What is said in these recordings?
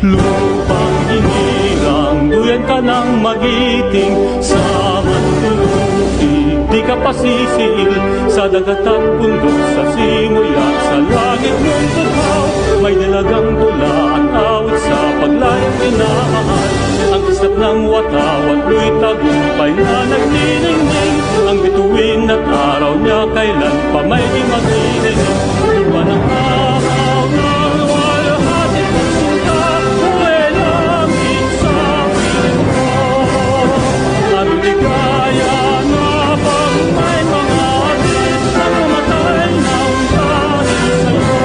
Lupang hinirang, duyan ka ng magiting, sa matuluti, di ka pasisiil, sa dagat at bundok, sa simoy at sa langit mong tukaw. May dalagang tula at awit sa paglayang minamahal, ang kisap ng wataw at lu'y tagumpay na nagniningning, ang bituin at araw niya kailan pa may di magniningning. Lupa ng araw ng walhating pumunta, uwi langit sa piling ko. Ang ligaya na pag may mga atin na namatay ng dahil sa'yo.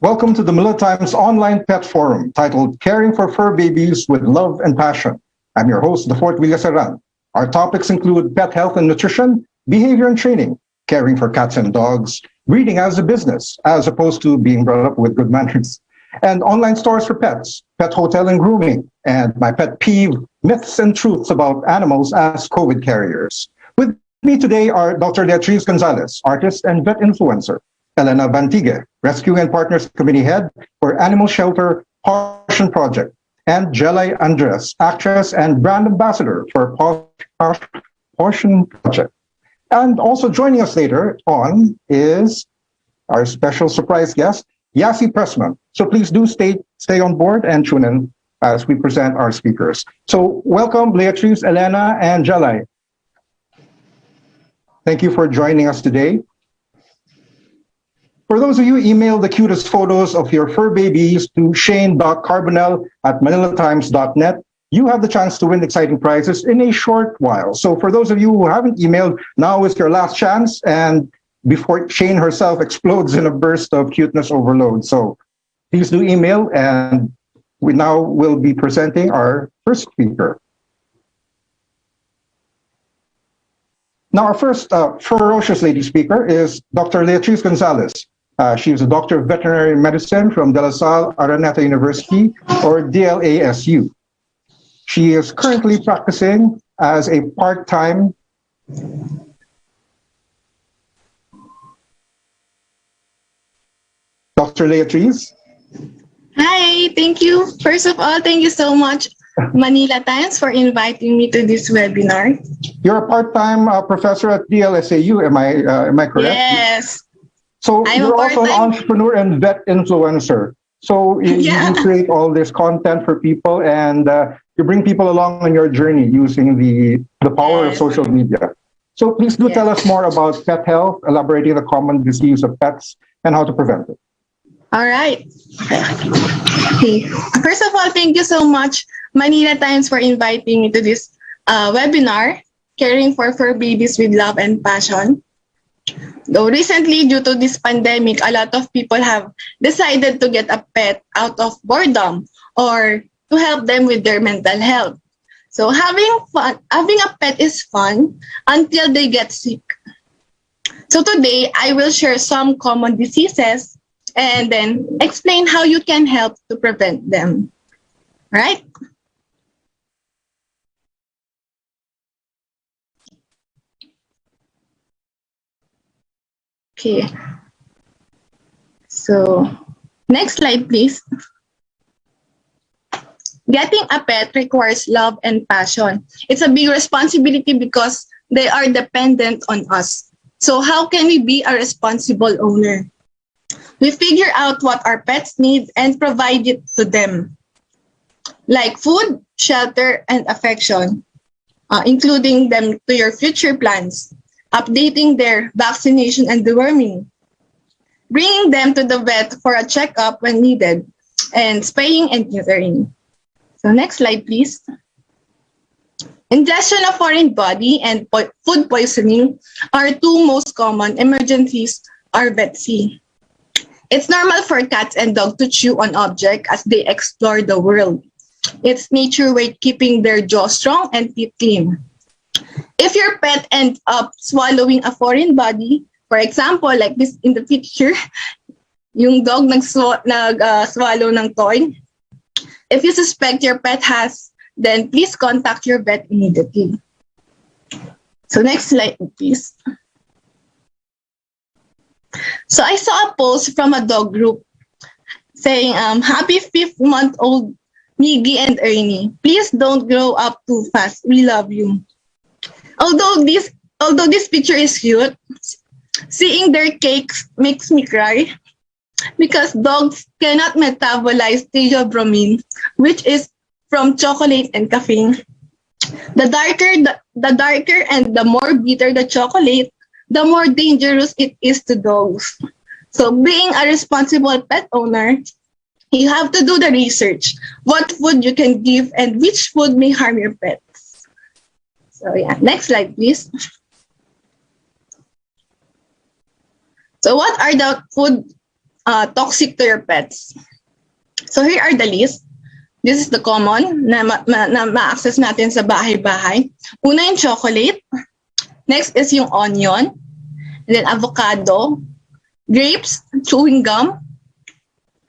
Welcome to the Manila Times Online Pet Forum, titled Caring for Fur Babies with Love and Passion. I'm your host, Defort Villasaran. Our topics include pet health and nutrition, behavior and training, caring for cats and dogs, breeding as a business, as opposed to being brought up with good manners, and online stores for pets, pet hotel and grooming, and my pet peeve, myths and truths about animals as COVID carriers. With me today are Dr. Beatriz Gonzalez, artist and vet influencer, Elena Bantigue, Rescue and Partners Committee Head for Animal Shelter Portion Project, and Jelay Andres, actress and brand ambassador for Portion Project. And also joining us later on is our special surprise guest, Yasi Pressman. So please do stay on board and tune in as we present our speakers. So welcome, Beatriz, Elena, and Jelay. Thank you for joining us today. For those of you who email the cutest photos of your fur babies to shane.carbonell@manilatimes.net, you have the chance to win exciting prizes in a short while. So for those of you who haven't emailed, now is your last chance, and before Shane herself explodes in a burst of cuteness overload. So please do email, and we now will be presenting our first speaker. Now, our first ferocious lady speaker is Dr. Beatriz Gonzalez. She is a doctor of veterinary medicine from De La Salle Araneta University, or DLASU. She is currently practicing as a part-time Dr. Beatriz. Hi, thank you. First of all, thank you so much, Manila Times, for inviting me to this webinar. You're a part-time professor at DLSAU, am I correct? Yes. So you're also an entrepreneur and vet influencer. So you create all this content for people, and you bring people along on your journey using the power of social media. So please do tell us more about pet health, elaborating the common disease of pets and how to prevent it. All right. Okay. First of all, thank you so much, Manila Times, for inviting me to this webinar, Caring for Fur Babies with Love and Passion. Though recently, due to this pandemic, a lot of people have decided to get a pet out of boredom or to help them with their mental health. So having a pet is fun until they get sick. So today, I will share some common diseases and then explain how you can help to prevent them. Right? Okay. So, next slide, please. Getting a pet requires love and passion. It's a big responsibility because they are dependent on us. So how can we be a responsible owner? We figure out what our pets need and provide it to them, like food, shelter, and affection, including them to your future plans, updating their vaccination and deworming, bringing them to the vet for a checkup when needed, and spaying and neutering. So next slide, please. Ingestion of foreign body and food poisoning are two most common emergencies our vets see. It's normal for cats and dogs to chew on objects as they explore the world. It's nature way keeping their jaws strong and teeth clean. If your pet ends up swallowing a foreign body, for example, like this in the picture, yung dog swallow ng toy. If you suspect your pet has, then please contact your vet immediately. So next slide, please. So I saw a post from a dog group saying, happy 5th-month-old Miggy and Ernie. Please don't grow up too fast. We love you. Although this picture is cute, seeing their cakes makes me cry because dogs cannot metabolize theobromine, which is from chocolate and caffeine. The darker and the more bitter the chocolate, the more dangerous it is to dogs. So being a responsible pet owner, you have to do the research. What food you can give and which food may harm your pets. So yeah, next slide, please. So what are the food toxic to your pets? So here are the list. This is the common na ma-access natin sa bahay-bahay. Una yung chocolate. Next is yung onion. And then avocado, grapes, chewing gum,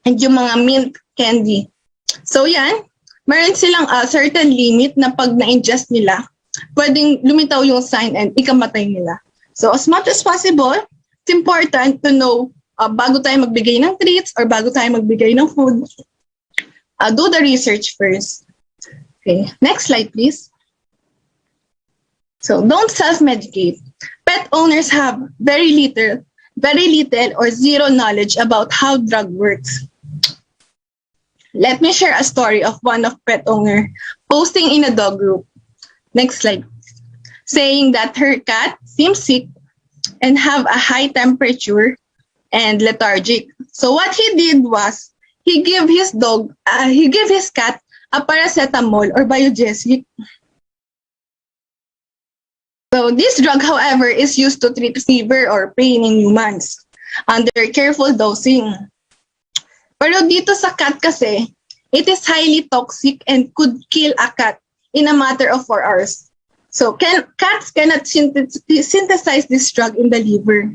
and yung mga mint candy. So yan, meron silang certain limit na pag na-ingest nila, pwedeng lumitaw yung sign and ikamatay nila. So as much as possible, it's important to know bago tayo magbigay ng treats or bago tayo magbigay ng food, do the research first. Okay, next slide, please. So don't self-medicate. Pet owners have very little or zero knowledge about how drug works. Let me share a story of one of pet owner posting in a dog group. Next slide. Saying that her cat seems sick and have a high temperature and lethargic. So what he did was he gave his cat a paracetamol or biogesic. So this drug, however, is used to treat fever or pain in humans under careful dosing. Pero dito sa cat kasi, it is highly toxic and could kill a cat in a matter of 4 hours. So cats cannot synthesize this drug in the liver,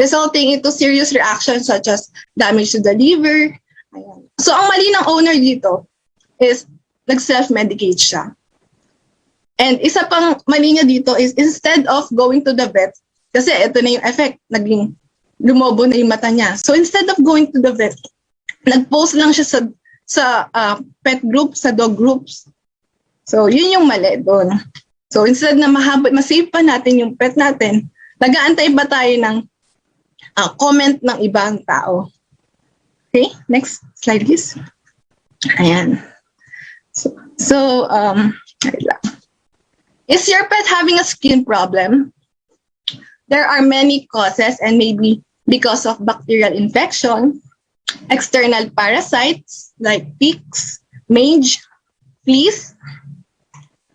resulting into serious reactions such as damage to the liver. Ayan. So ang mali ng owner dito is nag-self-medicate siya. And isa pang mali niya dito is instead of going to the vet, kasi ito na yung effect, naging lumobo na yung mata niya. So instead of going to the vet, nag-post lang siya sa pet group, sa dog groups. So yun yung mali doon. So instead na masave pa natin yung pet natin, nag-aantay ba tayo ng comment ng ibang tao? Okay, next slide please. Ayan. So is your pet having a skin problem? There are many causes and maybe because of bacterial infection, external parasites like ticks, mange, fleas,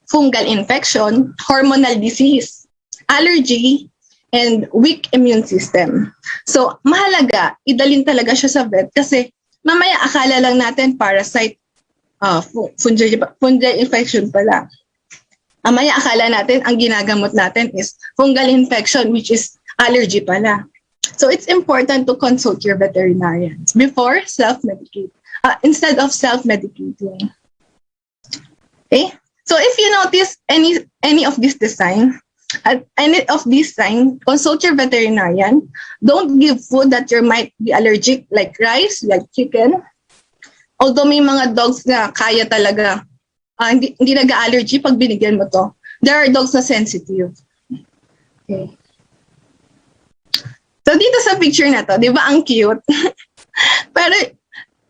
fungal infection, hormonal disease, allergy, and weak immune system. So, mahalaga, idalin talaga siya sa vet kasi mamaya akala lang natin parasite, fungal infection pala. Mamaya akala natin ang ginagamot natin is fungal infection, which is allergy pala. So it's important to consult your veterinarian before self-medicate, instead of self-medicating. Okay? So if you notice any of this sign, consult your veterinarian. Don't give food that you might be allergic, like rice, like chicken. Although may mga dogs na kaya talaga, hindi nag-allergy pag binigyan mo to. There are dogs na sensitive. Okay. So dito sa picture na to, di ba ang cute? Pero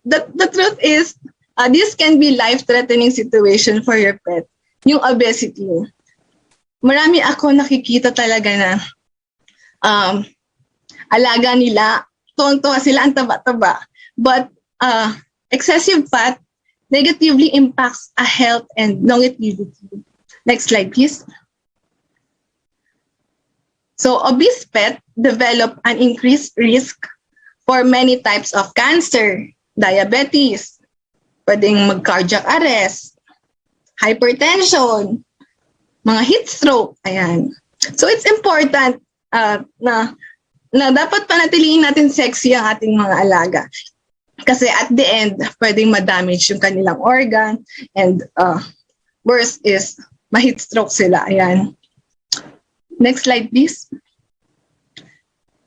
the truth is, this can be life-threatening situation for your pet. Yung obesity. Marami ako nakikita talaga na alaga nila, tuwang-tuwa sila, ang taba-taba. But excessive fat negatively impacts a health and longevity. Next slide, please. So obese pet develop an increased risk for many types of cancer, diabetes, pwedeng mag-cardiac arrest, hypertension, mga heat stroke, ayan. So it's important na dapat panatilihin natin sexy ang ating mga alaga. Kasi at the end, pwedeng ma-damage yung kanilang organ and worse is ma-heat stroke sila, ayan. Next slide, please.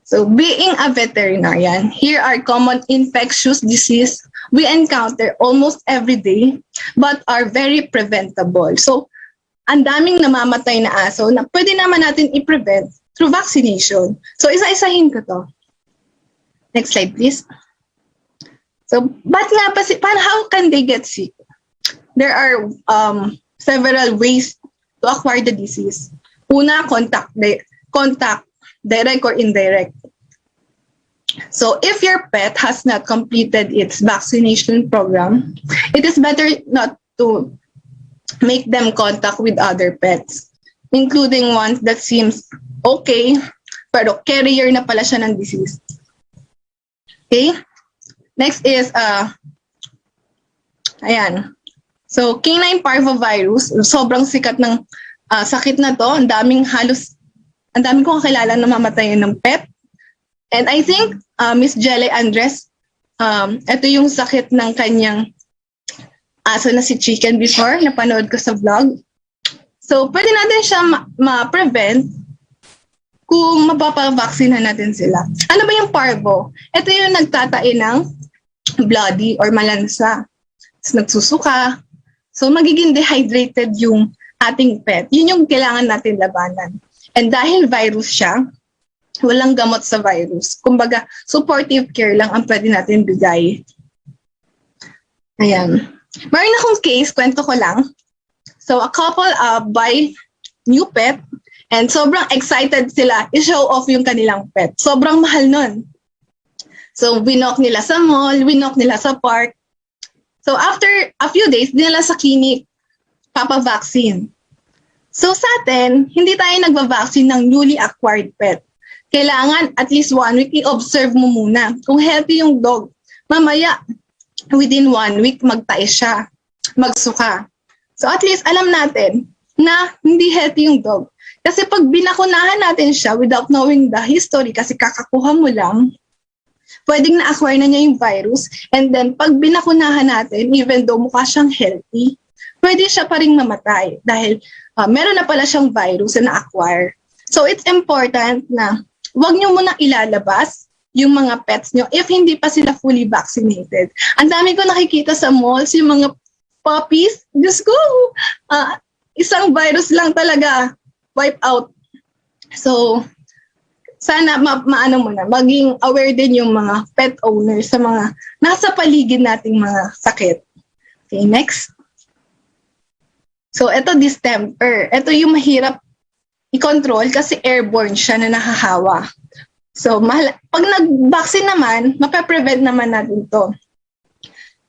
So, being a veterinarian, here are common infectious disease we encounter almost every day, but are very preventable. So, ang daming namamatay na aso na pwede naman natin i-prevent through vaccination. So, isa-isahin ko to. Next slide, please. So, how can they get sick? There are several ways to acquire the disease. Una, contact, direct or indirect. So if your pet has not completed its vaccination program, it is better not to make them contact with other pets, including ones that seems okay, pero carrier na pala siya ng disease. Okay? Next is, ayan. So, canine parvovirus, sobrang sikat ng sakit na to. Ang daming kong kakilala na mamatayan ng pet. And I think Miss Jelly Andres, ito yung sakit ng kanyang aso na si Chicken before, napanood ko sa vlog. So, pwede natin siya ma-prevent kung mapapavaksinan natin sila. Ano ba yung parvo? Ito yung nagtatain ng bloody or malansa. Nagsusuka. So, magiging dehydrated yung ating pet. Yun yung kailangan natin labanan. And dahil virus siya, walang gamot sa virus. Kumbaga, supportive care lang ang pwede natin bigay. Ayan. Meron akong case, kwento ko lang. So, a couple buy new pet and sobrang excited sila i-show off yung kanilang pet. Sobrang mahal nun. So, winok nila sa mall, winok nila sa park. So, after a few days, dinala sa clinic, papa-vaccine. So, sa atin, hindi tayo nagva-vaccine ng newly acquired pet. Kailangan at least 1 week, i-observe mo muna. Kung healthy yung dog, mamaya, within 1 week, magtae siya, magsuka. So at least alam natin na hindi healthy yung dog. Kasi pag binakunahan natin siya without knowing the history, kasi kakakuha mo lang, pwedeng na-acquire na niya yung virus. And then pag binakunahan natin, even though mukha siyang healthy, pwede siya pa ring mamatay dahil meron na pala siyang virus na na-acquire. So it's important na huwag nyo munang ilalabas yung mga pets nyo if hindi pa sila fully vaccinated. Ang dami ko nakikita sa malls, yung mga puppies, Diyos ko, isang virus lang talaga, wipe out. So, sana maano mo na, maging aware din yung mga pet owners sa mga nasa paligid nating mga sakit. Okay, next. So, ito distemper. Ito yung mahirap i-control kasi airborne siya na nahahawa. So, pag nag-vaccine naman, mape-prevent naman natin to.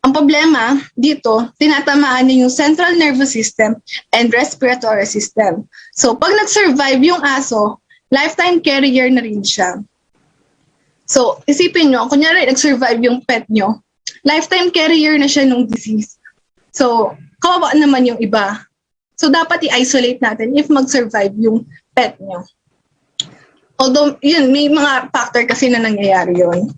Ang problema dito, tinatamaan niya yung central nervous system and respiratory system. So, pag nag-survive yung aso, lifetime carrier na rin siya. So, isipin nyo, kunyari nag-survive yung pet nyo, lifetime carrier na siya ng disease. So, kawawa naman yung iba. So, dapat i-isolate natin if mag-survive yung pet nyo. Although, yun, may mga factor kasi na nangyayari yun.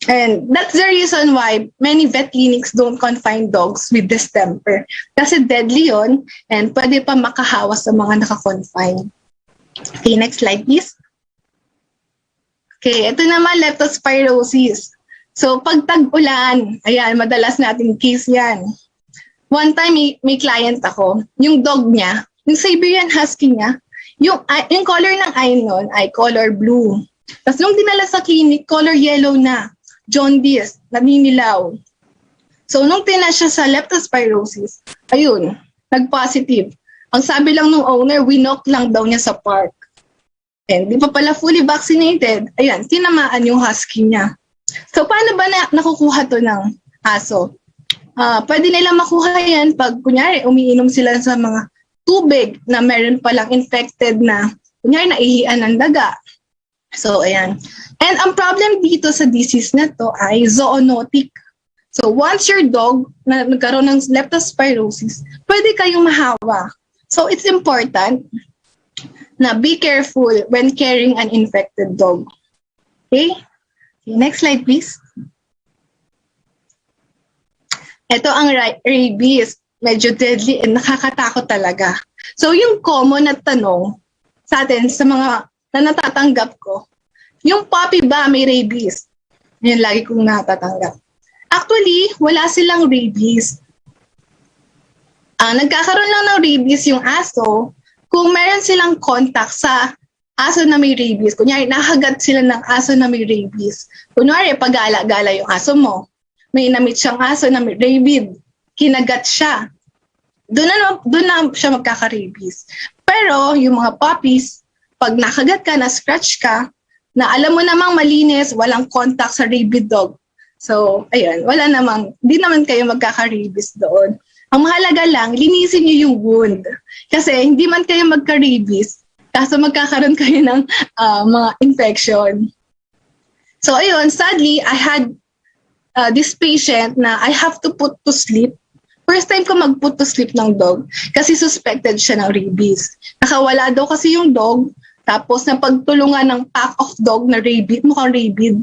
And that's the reason why many vet clinics don't confine dogs with distemper. Kasi deadly yun, and pwede pa makahawa sa mga naka-confine. Okay, next slide please. Okay, ito naman leptospirosis. So, pag tag-ulan, ayan, madalas nating case yan. One time, may client ako, yung dog niya, yung Siberian Husky niya, yung color ng eye nun ay color blue. Tapos nung dinala sa clinic, color yellow na, jaundice, naninilaw. So, nung tinest siya sa leptospirosis, ayun, nag-positive. Ang sabi lang ng owner, winok lang daw niya sa park. And di pa pala fully vaccinated, ayan, tinamaan yung husky niya. So, paano ba nakukuha to ng aso? Pwede nila makuha yan pag, kunyari, umiinom sila sa mga tubig na meron palang infected na, kunyari, naihian ng daga. So, ayan. And ang problem dito sa disease na to ay zoonotic. So, once your dog na nagkaroon ng leptospirosis, pwede kayong mahawa. So, it's important na be careful when carrying an infected dog. Okay? Next slide, please. Ito ang rabies. Medyo deadly and nakakatakot talaga. So, yung common na tanong sa atin, sa mga na natatanggap ko, yung puppy ba may rabies? Yan lagi kong natatanggap. Actually, wala silang rabies. Nagkakaroon lang ng rabies yung aso kung meron silang contact sa aso na may rabies. Kunyari, nakagat sila ng aso na may rabies. Kunyari, pag-gala-gala yung aso mo. May namit siyang aso na may rabies. Kinagat siya. Doon na siya magkaka-rabies. Pero yung mga puppies, pag nakagat ka, na-scratch ka, na alam mo namang malinis, walang contact sa rabid dog. So, ayun, hindi naman kayo magkaka-rabies doon. Ang mahalaga lang, linisin niyo yung wound. Kasi hindi man kayo magka-rabies, kaso magkakaroon kayo ng mga infection. So, ayun, sadly, I had this patient na I have to put to sleep. First time ko mag-put to sleep ng dog kasi suspected siya ng rabies. Nakawala daw kasi yung dog, tapos napagtulungan ng pack of dog na rabid, mukhang rabid.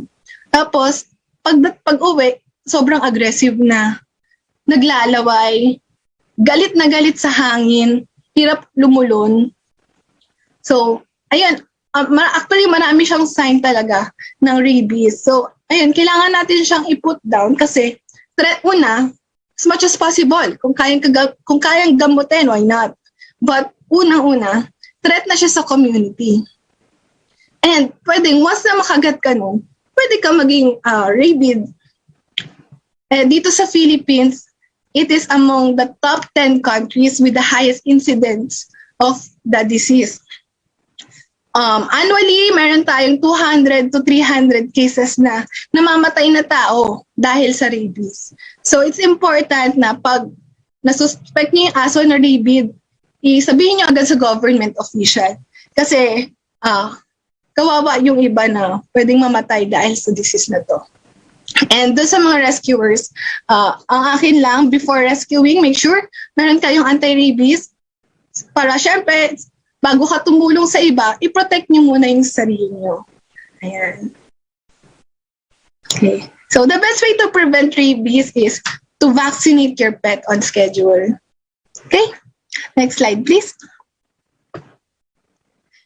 Tapos, pag-uwi, sobrang aggressive na. Naglalaway, galit na galit sa hangin, hirap lumulon. So, ayun, actually marami siyang sign talaga ng rabies. So, ayun, kailangan natin siyang i-put down kasi threat una, as much as possible. Kung kayang gamutin, why not? But unang-una, threat na siya sa community. And pwedeng, once na makagat ka nun, pwede ka maging rabid. Dito sa Philippines, it is among the top 10 countries with the highest incidence of the disease. Annually, meron tayong 200 to 300 cases na namamatay na tao dahil sa rabies. So, it's important na pag nasuspect niyo yung aso na rabid, sabihin niyo agad sa government official. Kasi, kawawa yung iba na pwedeng mamatay dahil sa disease na to. And doon sa mga rescuers, ang akin lang, before rescuing, make sure meron kayong anti-rabies para syempre, bago ka tumulong sa iba, i-protect niyo muna yung sarili niyo. Ayan. Okay. So, the best way to prevent rabies is to vaccinate your pet on schedule. Okay? Next slide, please.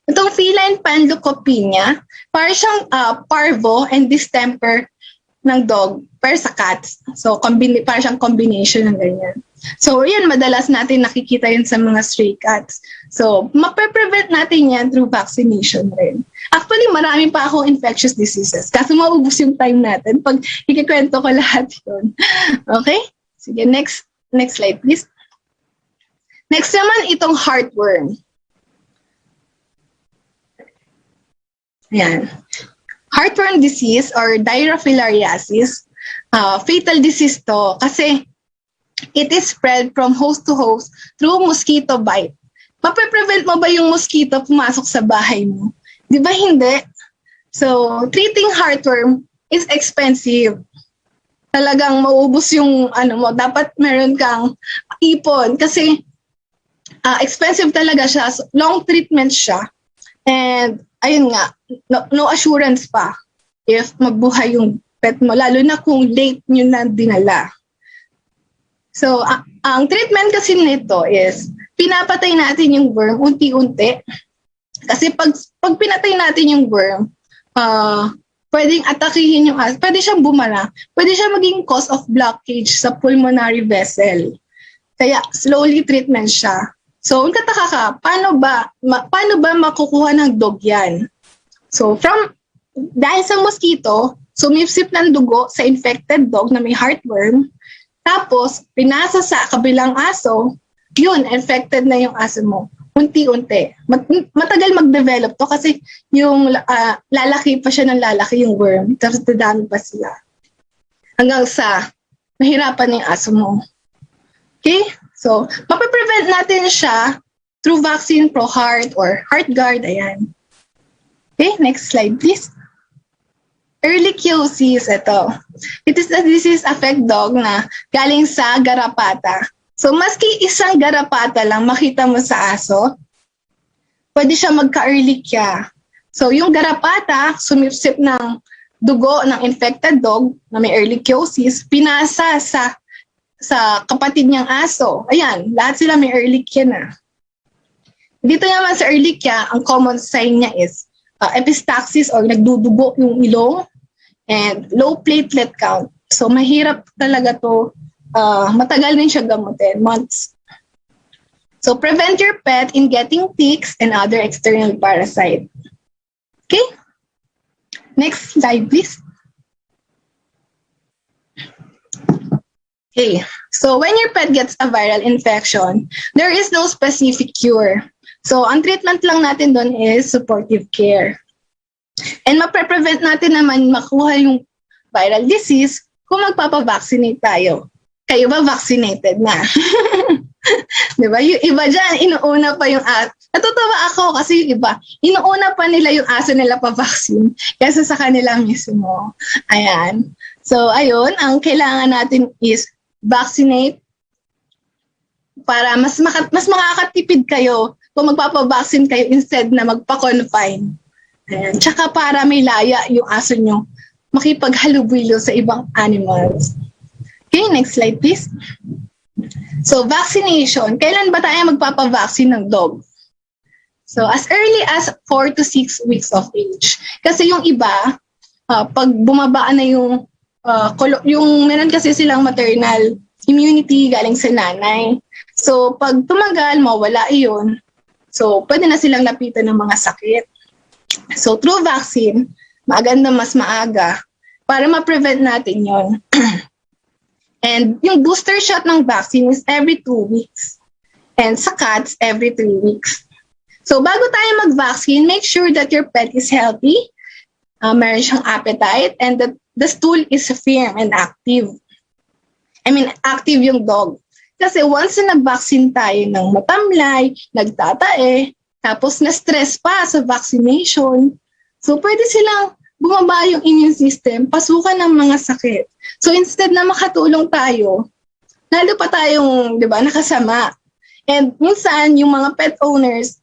Itong feline panleukopenia, para siyang parvo and distemper ng dog pero sa cats. So, para siyang combination ng ganyan. So, yun, madalas natin nakikita yun sa mga stray cats. So, mape-prevent natin yan through vaccination rin. Actually, marami pa akong infectious diseases. Kaso maubos yung time natin pag ikikwento ko lahat yun. Okay? Sige, next slide, please. Next naman, itong heartworm. Ayan. Heartworm disease or diarrhea-filariasis, fatal disease to kasi it is spread from host to host through mosquito bite. Mape-prevent mo ba yung mosquito pumasok sa bahay mo? Di ba hindi? So, treating heartworm is expensive. Talagang maubos yung mo. Dapat meron kang ipon kasi expensive talaga siya. So, long treatment siya. And ayun nga, no assurance pa if mabuhay yung pet mo, lalo na kung late nyo na dinala. So, ang treatment kasi nito is, pinapatay natin yung worm unti-unti. Kasi pag pinatay natin yung worm, pwedeng atakihin yung pwede siyang bumara, pwede siya maging cause of blockage sa pulmonary vessel. Kaya, slowly treatment siya. So, kung kataka ka, paano ba makukuha ng dog yan? So, dahil sa mosquito, sumipsip ng dugo sa infected dog na may heartworm, tapos, pinasa sa kabilang aso, yun, infected na yung aso mo. Unti-unti. Matagal mag-develop to kasi yung lalaki pa siya ng lalaki yung worm, tapos dadami pa sila. Hanggang sa mahirapan yung aso mo. Okay? So, mapaprevent natin siya through vaccine pro heart or heart guard. Ayan. Okay, next slide please. Ehrlichiosis, ito. It is a disease affect dog na galing sa garapata. So, maski isang garapata lang makita mo sa aso, pwede siya magka-ehrlichia. So, yung garapata, sumipsip ng dugo ng infected dog na may ehrlichiosis, pinasa sa kapatid niyang aso. Ayan, lahat sila may ehrlichia na. Dito naman sa ehrlichia, ang common sign niya is epistaxis or nagdudugo yung ilong and low platelet count. So, mahirap talaga to. Matagal din siya gamutin, months. So, prevent your pet in getting ticks and other external parasites. Okay? Next slide, please. Okay, so when your pet gets a viral infection, there is no specific cure. So, ang treatment lang natin doon is supportive care. And mapre-prevent natin naman makuha yung viral disease kung magpapavaccinate tayo. Kayo ba vaccinated na? Diba? Yung iba dyan, inuuna pa yung aso. Natutuwa ako kasi yung iba, inuuna pa nila yung aso nila pa-vaccine kaysa sa kanila mismo. Ayan. So, ayun, ang kailangan natin is vaccinate para mas makakatipid kayo kung magpapabaksin kayo instead na magpa-confine. Ayan. Tsaka para may laya yung aso nyo makipaghalubilo sa ibang animals. Okay, next slide please. So, vaccination. Kailan ba tayo magpapavaksin ng dog? So, as early as 4 to 6 weeks of age. Kasi yung iba, pag bumaba na yung meron kasi silang maternal immunity galing sa nanay. So, pag tumagal, mawala iyon. So, pwede na silang lapitan ng mga sakit. So, through vaccine, maganda mas maaga para ma-prevent natin yon. And yung booster shot ng vaccine is every 2 weeks. And sa cats, every 3 weeks. So, bago tayo mag-vaccine, make sure that your pet is healthy, meron siyang appetite, and that the stool is firm and active. I mean, active yung dog. Kasi once na nag-vaccine tayo ng matamlay, nagtatae, tapos na-stress pa sa vaccination, so pwede silang bumaba yung immune system, pasukan ng mga sakit. So instead na makatulong tayo, lalo pa tayong, di ba, nakasama. And minsan, yung mga pet owners,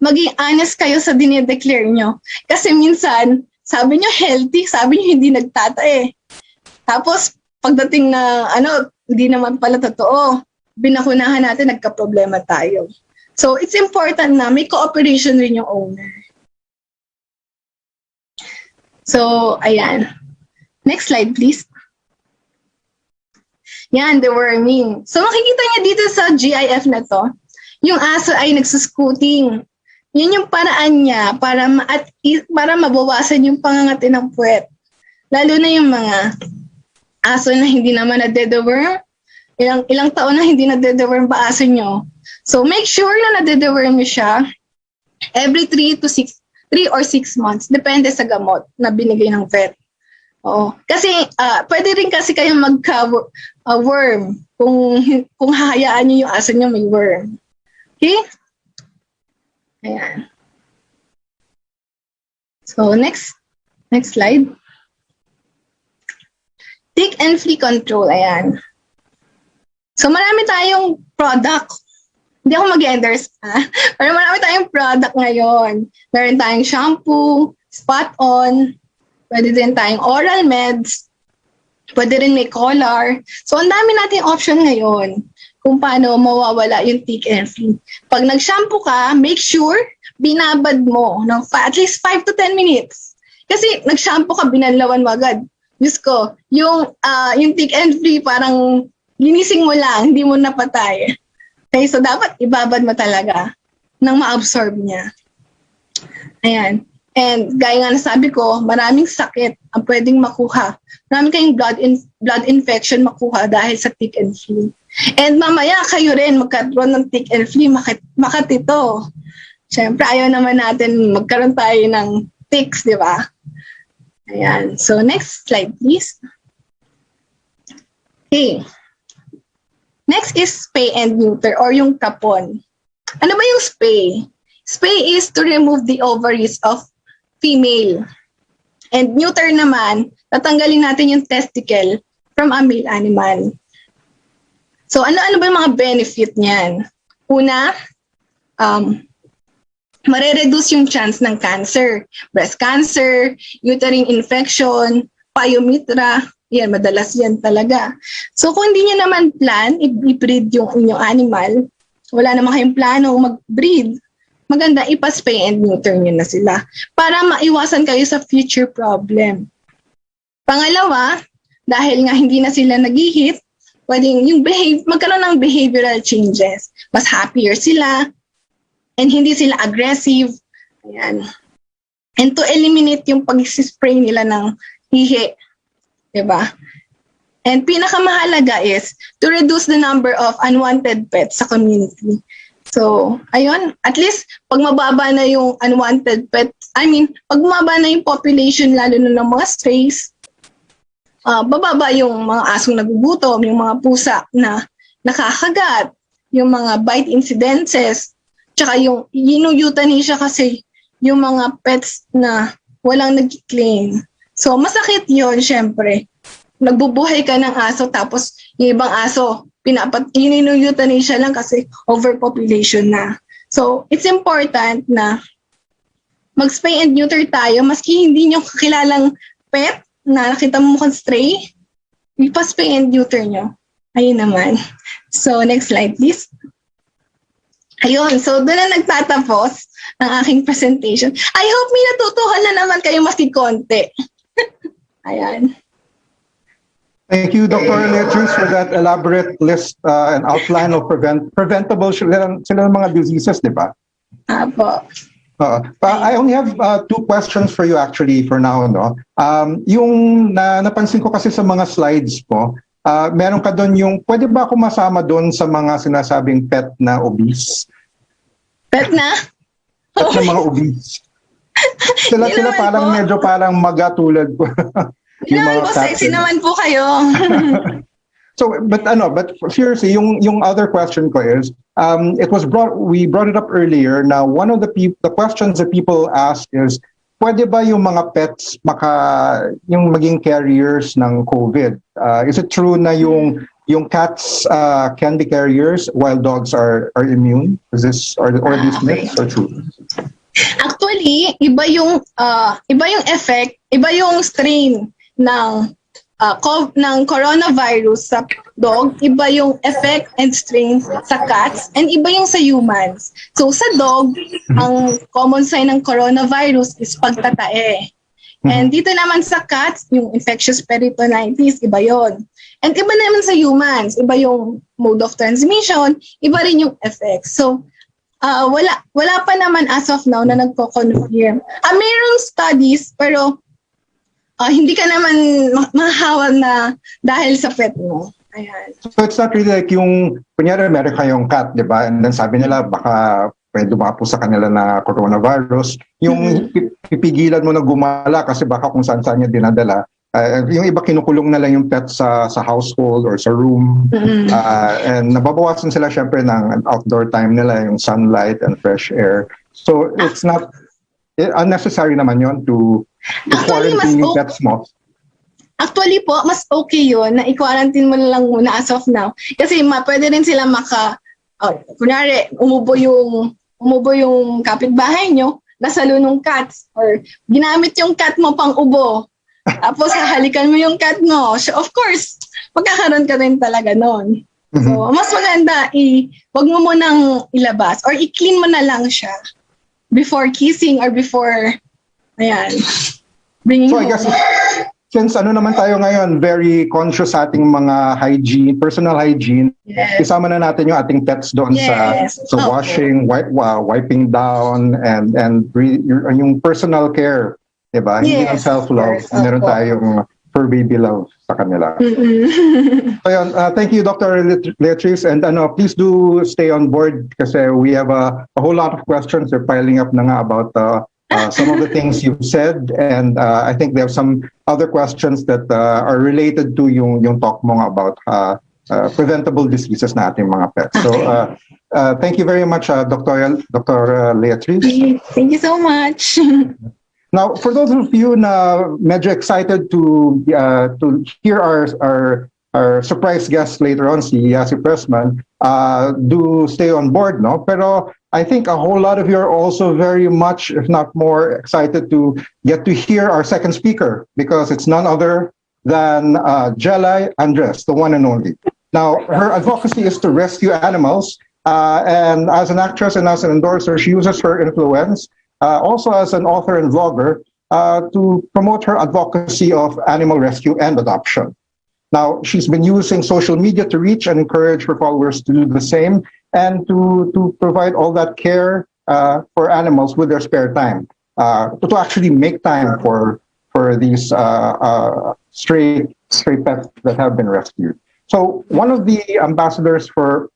maging honest kayo sa dinideclare nyo. Kasi minsan, sabi nyo healthy, sabi nyo hindi nagtatae. Tapos, pagdating na, hindi naman pala totoo, binakunahan natin, nagka-problema tayo. So, it's important na may cooperation rin yung owner. So, ayan. Next slide, please. Yan, the worming. So, makikita niya dito sa GIF na to, yung aso ay nagsuscooting. Yun yung paraan niya para mabawasan yung pangangati ng puwet. Lalo na yung mga aso na hindi naman nade-deworm. Ilang taon na hindi nade-deworm ba aso nyo? So, make sure na nade-deworm nyo siya every 3 to 6 3 or 6 months. Depende sa gamot na binigay ng vet. Oo. Kasi pwede rin kasi kayong magka-worm kung hahayaan niyo yung aso niyo may worm. Okay? Ayan. So, next slide. Tick and flea control. Ayan. So, marami tayong product. Hindi ako mag-endorse, pero marami tayong product ngayon. Meron tayong shampoo, spot on, pwede din tayong oral meds, pwede rin may collar. So, ang dami nating option ngayon kung paano mawawala yung tick and flea. Pag nag-shampoo ka, make sure binabad mo ng at least 5 to 10 minutes. Kasi nag-shampoo ka, binanlawan mo agad. Diyos ko, yung tick and flea parang linising mo lang, hindi mo napatay. Okay, so dapat ibabad mo talaga nang ma-absorb niya. Ayan. And gaya nga nasabi ko, maraming sakit ang pwedeng makuha. Maraming kayong blood infection makuha dahil sa tick and flea. And mamaya kayo rin magkaroon ng tick and flea, makatito. Siyempre, ayaw naman natin magkaroon tayo ng ticks, di ba? Ayan. So, next slide, please. Okay. Next is spay and neuter or yung tapon. Ano ba yung spay? Spay is to remove the ovaries of female. And neuter naman, tatanggalin natin yung testicle from a male animal. So ano ba yung mga benefit niyan? Una, mare-reduce yung chance ng cancer. Breast cancer, uterine infection, pyometra, yan, madalas yan talaga. So, kung hindi nyo naman plan, i-breed yung inyong animal, wala naman kayong plano mag-breed, maganda ipa-spay and neuter nyo na sila para maiwasan kayo sa future problem. Pangalawa, dahil nga hindi na sila nag-hit, pwedeng magkaroon ng behavioral changes. Mas happier sila, and hindi sila aggressive. Ayan. And to eliminate yung pag-spray nila ng hihi. Diba? And pinakamahalaga is to reduce the number of unwanted pets sa community. So, ayun, at least pag mababa na yung unwanted pets, pag mababa na yung population lalo na ng mga strays, bababa yung mga asong nagugutom, yung mga pusa na nakakagat, yung mga bite incidences, tsaka yung euthanasia kasi yung mga pets na walang nag-claim. So, masakit yun, syempre. Nagbubuhay ka ng aso, tapos yung ibang aso, euthanasia lang kasi overpopulation na. So, it's important na mag-spay and neuter tayo, maski hindi nyo kakilalang pet na nakita mo mukhang stray, ipa-spay and neuter nyo. Ayun naman. So, next slide, please. Ayun, so doon na nagtatapos ang aking presentation. I hope may natutuhan na naman kayo maski konti. Ayan. Thank you, Dr. Letrus, for that elaborate list and outline of preventable sila mga diseases, di ba? Apo. I only have 2 questions for you actually for now. No? Yung napansin ko kasi sa mga slides ko, meron ka doon yung, pwede ba ako masama doon sa mga sinasabing pet na obese? Pet na? Pet na mga obese. Sila parang medyo parang magatulad ko. Yung naman po, sexy naman po kayo. So, but seriously, yung other question ko is, we brought it up earlier. Now, one of the questions that people ask is, pwede ba yung mga pets yung maging carriers ng COVID? Is it true na yung cats can be carriers while dogs are immune? Are these myths or true? Actually, iba yung effect, iba yung strain ng coronavirus sa dog, iba yung effect and strain sa cats, and iba yung sa humans. So sa dog, ang common sign ng coronavirus is pagtatae. And dito naman sa cats, yung infectious peritonitis, iba yon. And iba naman sa humans, iba yung mode of transmission, iba rin yung effect. So wala pa naman as of now na nagko-confirm. Mayroong studies, pero hindi ka naman mahahawa na dahil sa pet mo. Ayan. So it's not really like yung, kunyari meron kayong cat, di ba? And then sabi nila baka may dumapo sa kanila na coronavirus, yung pipigilan mo na gumala kasi baka kung saan-saan niya dinadala. Yung iba kinukulong na lang yung pet sa household or sa room. And nababawasan sila syempre ng outdoor time nila, yung sunlight and fresh air. So it's not unnecessary naman yon to quarantine yung pets mo. Actually po, mas okay yun na i-quarantine mo na lang muna as of now. Kasi pwede rin sila kunwari, umubo yung kapitbahay nyo, nasalo ng cats, or ginamit yung cat mo pang ubo. Tapos hahalikan mo yung cat mo. So, of course, magkakaroon ka rin talaga nun. So, mas maganda, wag mo munang ilabas or i-clean mo na lang siya before kissing or before, bringing home. I guess, since naman tayo ngayon, very conscious sa ating mga hygiene, personal hygiene, isama na natin yung ating pets doon sa washing, wiping down, and yung personal care, diba? Hindi lang self-love, meron tayong fur baby love sa kanila. So yun, thank you, Dr. Leatrice, and please do stay on board kasi we have a whole lot of questions. They're piling up na nga about some of the things you've said, and I think there are some other questions that are related to yung talk mo about preventable diseases na ating mga pets. So thank you very much, Dr. Leatrice. Thank you so much. Now, for those of you na medyo excited to hear our surprise guest later on, si Pressman, do stay on board, no? Pero I think a whole lot of you are also very much, if not more, excited to get to hear our second speaker because it's none other than Jelay Andres, the one and only. Now, her advocacy is to rescue animals, and as an actress and as an endorser, she uses her influence, also as an author and vlogger, to promote her advocacy of animal rescue and adoption. Now, she's been using social media to reach and encourage her followers to do the same and to provide all that care for animals with their spare time, to actually make time for these stray pets that have been rescued. So one of the ambassadors for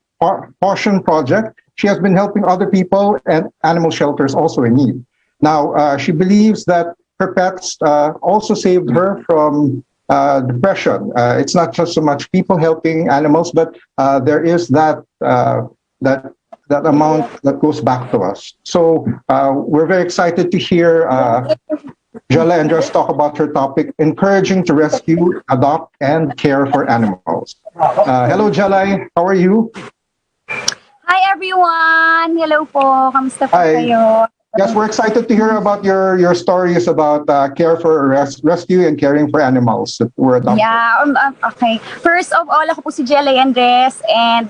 Caution Project, she has been helping other people and animal shelters also in need. Now, she believes that her pets also saved her from depression. It's not just so much people helping animals, but there is that amount that goes back to us. So we're very excited to hear Jelay Andres talk about her topic, encouraging to rescue, adopt, and care for animals. Hello, Jelay. How are you? Hi, everyone. Hello po. Kamusta po kayo? Yes, we're excited to hear about your stories about care for rescue and caring for animals that were adopted. Yeah, okay. First of all, ako po si Jelay Andres and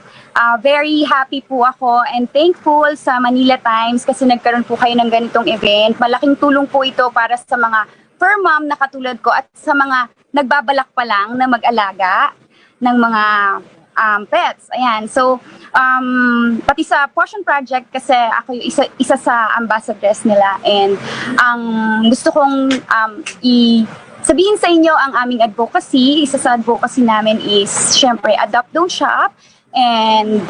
very happy po ako and thankful sa Manila Times kasi nagkaroon po kayo ng ganitong event. Malaking tulong po ito para sa mga fur mom na katulad ko at sa mga nagbabalak pa lang na mag-alaga ng mga pets. Ayan. So, pati sa Caution Project kasi ako yung isa sa ambassadors nila and ang gusto kong sabihin sa inyo ang aming advocacy. Isa sa advocacy namin is syempre adopt, don't shop and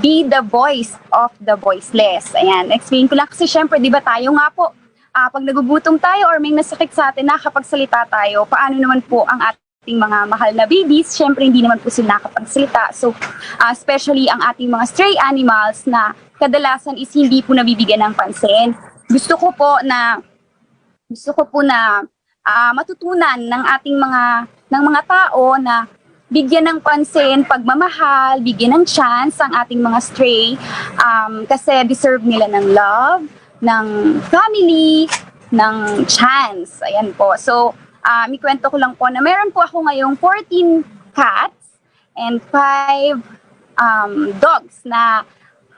be the voice of the voiceless. Ayan. Explain ko lang kasi syempre di ba tayo nga po pag nagugutom tayo or may nasakit sa atin nakakapagsalita tayo, paano naman po ang ating mga mahal na babies, syempre hindi naman po sila nakapagsalita. So, especially ang ating mga stray animals na kadalasan is hindi po nabibigyan ng pansin. Gusto ko po na matutunan ng ating mga tao na bigyan ng pansin, pagmamahal, bigyan ng chance ang ating mga stray kasi deserve nila ng love, ng family, ng chance. Ayan po. So, ikwento ko lang po na meron po ako ngayong 14 cats and 5 dogs na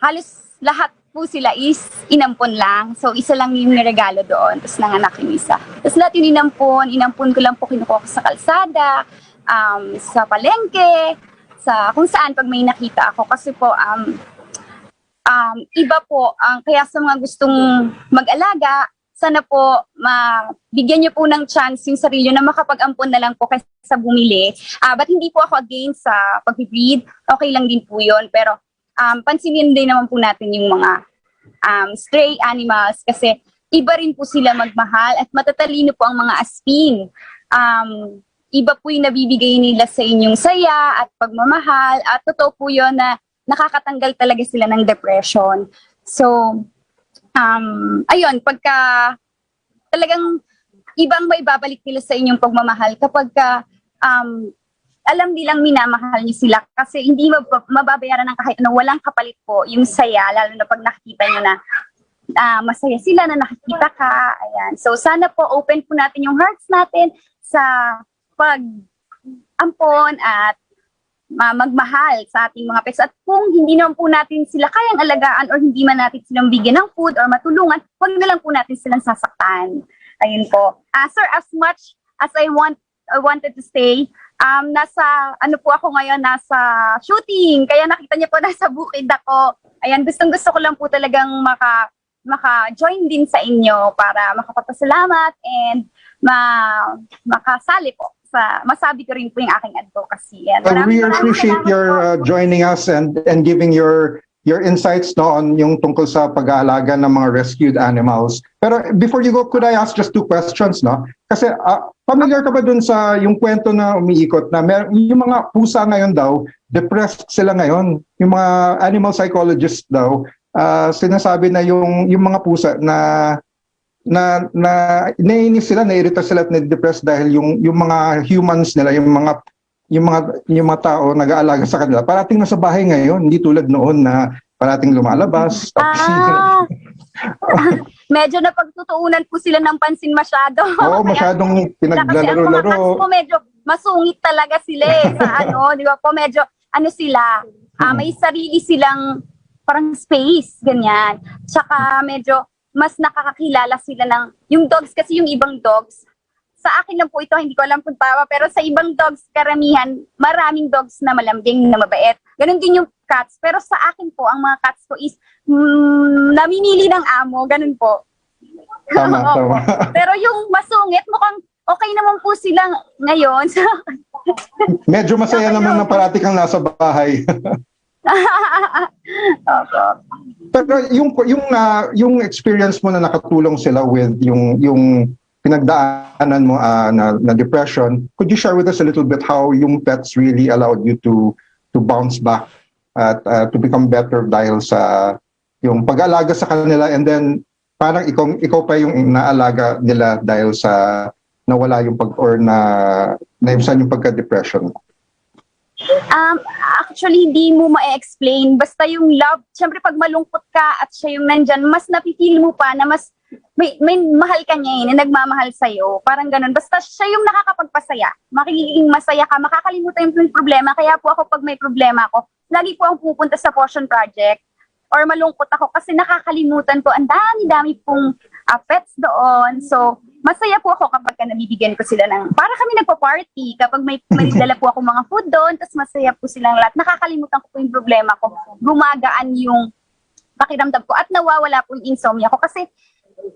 halos lahat po sila is inampon lang. So, isa lang yung niregalo doon. Tapos nanganak yung isa. Tapos lahat yung inampon ko lang po kinukuha ko sa kalsada, sa palengke, sa kung saan pag may nakita ako. Kasi po, iba po, kaya sa mga gustong mag-alaga, sana po bigyan niyo po ng chance yung sarili na makapag-ampon na lang po kaysa bumili. But hindi po ako against sa pag-breed. Okay lang din po yun. Pero pansinin din naman po natin yung mga stray animals kasi iba rin po sila magmahal at matatalino po ang mga aspin. Iba po yung nabibigay nila sa inyong saya at pagmamahal at totoo po yun na nakakatanggal talaga sila ng depression. So, ayun, pagka talagang ibang may babalik nila sa inyong pagmamahal kapag alam nilang minamahal niyo sila kasi hindi mababayaran ng kahit ano, walang kapalit po yung saya, lalo na pag nakikita niyo na masaya sila na nakikita ka. Ayan. So sana po open po natin yung hearts natin sa pag-ampon at magmahal sa ating mga pets. At kung hindi naman po natin sila kayang alagaan or hindi man natin silang bigyan ng food or matulungan, huwag na lang po natin silang sasaktan. Ayun po. Sir, as much as I wanted to stay, nasa shooting. Kaya nakita niyo po nasa bukid ako. Ayan, gustong-gusto ko lang po talagang maka-join din sa inyo para makapagpasalamat and makasali po sa masabi ko rin po yung aking advocacy. Well, we appreciate your joining us and giving your insights on yung tungkol sa pag-aalaga ng mga rescued animals. Pero before you go, could I ask just 2 questions, no? Kasi familiar ka ba dun sa yung kwento na umiikot na yung mga pusa ngayon daw, depressed sila ngayon. Yung mga animal psychologists daw, sinasabi na yung mga pusa na naiinis sila, nairita sila at na-depressed dahil yung mga humans nila, yung mga tao nag-aalaga sa kanila, parating nasa bahay ngayon, hindi tulad noon na parating lumalabas. Medyo napagtutuunan po sila ng pansin masyado. Oo, masyadong pinaglalaro-laro. Kasi ang mga cats po medyo masungit talaga sila sa di ba po, medyo sila, may sarili silang parang space, ganyan. Tsaka medyo mas nakakakilala sila ng, yung dogs kasi yung ibang dogs, sa akin lang po ito, hindi ko alam kung tama, pero sa ibang dogs, karamihan, maraming dogs na malambing, na mabait. Ganon din yung cats. Pero sa akin po, ang mga cats ko is namimili ng amo, ganon po. Tama. Pero yung masungit, mukhang okay naman po sila ngayon. Medyo masaya naman na parati kang nasa bahay. Pero yung experience mo na nakatulong sila with yung pinagdaanan mo na depression, could you share with us a little bit how yung pets really allowed you to bounce back at to become better dahil sa yung pag-alaga sa kanila, and then parang ikaw pa yung naalaga nila dahil sa nawala yung naibsan yung pagka-depression? Actually, hindi mo ma-explain. Basta yung love, syempre pag malungkot ka at siya yung nandyan, mas napipil mo pa na mas may mahal ka niya na nagmamahal sa'yo. Parang ganun. Basta siya yung nakakapagpasaya. Makikiging masaya ka, makakalimutan yung problema. Kaya po ako pag may problema ako, lagi po akong pupunta sa Potion Project or malungkot ako kasi nakakalimutan ko. Ang dami-dami pong pets doon. So, masaya po ako kapag nabibigyan ko sila ng, para kami nagpa-party, kapag may dala po ako mga food doon, tapos masaya po silang lahat. Nakakalimutan ko po yung problema ko. Gumagaan yung pakiramdam ko at nawawala po yung insomnia ko. Kasi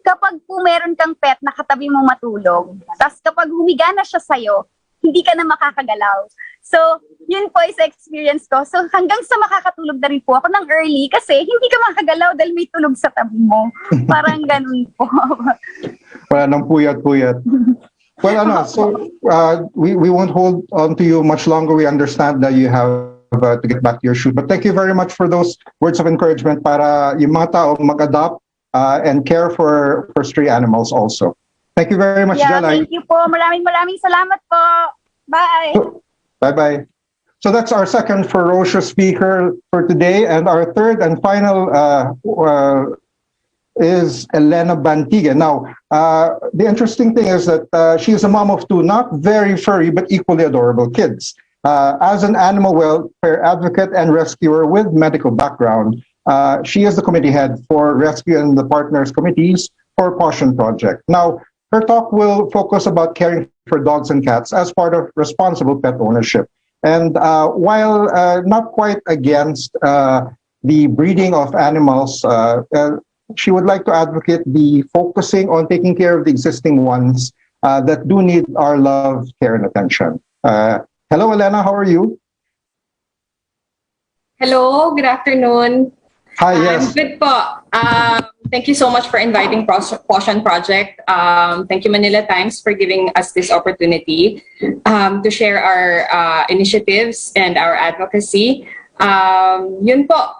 kapag po meron kang pet na katabi mo matulog, tapos kapag humiga na siya sa'yo, hindi ka na makakagalaw. So, yun po is experience ko. So, hanggang sa makakatulog na rin po ako ng early kasi hindi ka makagalaw dahil may tulog sa tabi mo. Parang ganun po. Wala nang puyat-puyat. Well, so we won't hold on to you much longer. We understand that you have to get back to your shoot. But thank you very much for those words of encouragement para yung mga tao mag-adopt and care for stray animals also. Thank you very much, Jalay. Thank you po. Maraming salamat po. Bye. Bye-bye. So that's our second ferocious speaker for today. And our third and final is Elena Bantiga. Now, the interesting thing is that she is a mom of 2 not very furry but equally adorable kids. As an animal welfare advocate and rescuer with medical background, she is the committee head for Rescue and the Partners Committees for Potion Project. Now, her talk will focus about caring for dogs and cats as part of responsible pet ownership. And while not quite against the breeding of animals, she would like to advocate the focusing on taking care of the existing ones that do need our love, care, and attention. Hello, Elena. How are you? Hello. Good afternoon. Hi. Yes. I'm good po. Thank you so much for inviting Caution Project. Thank you, Manila Times, for giving us this opportunity to share our initiatives and our advocacy. Yun po,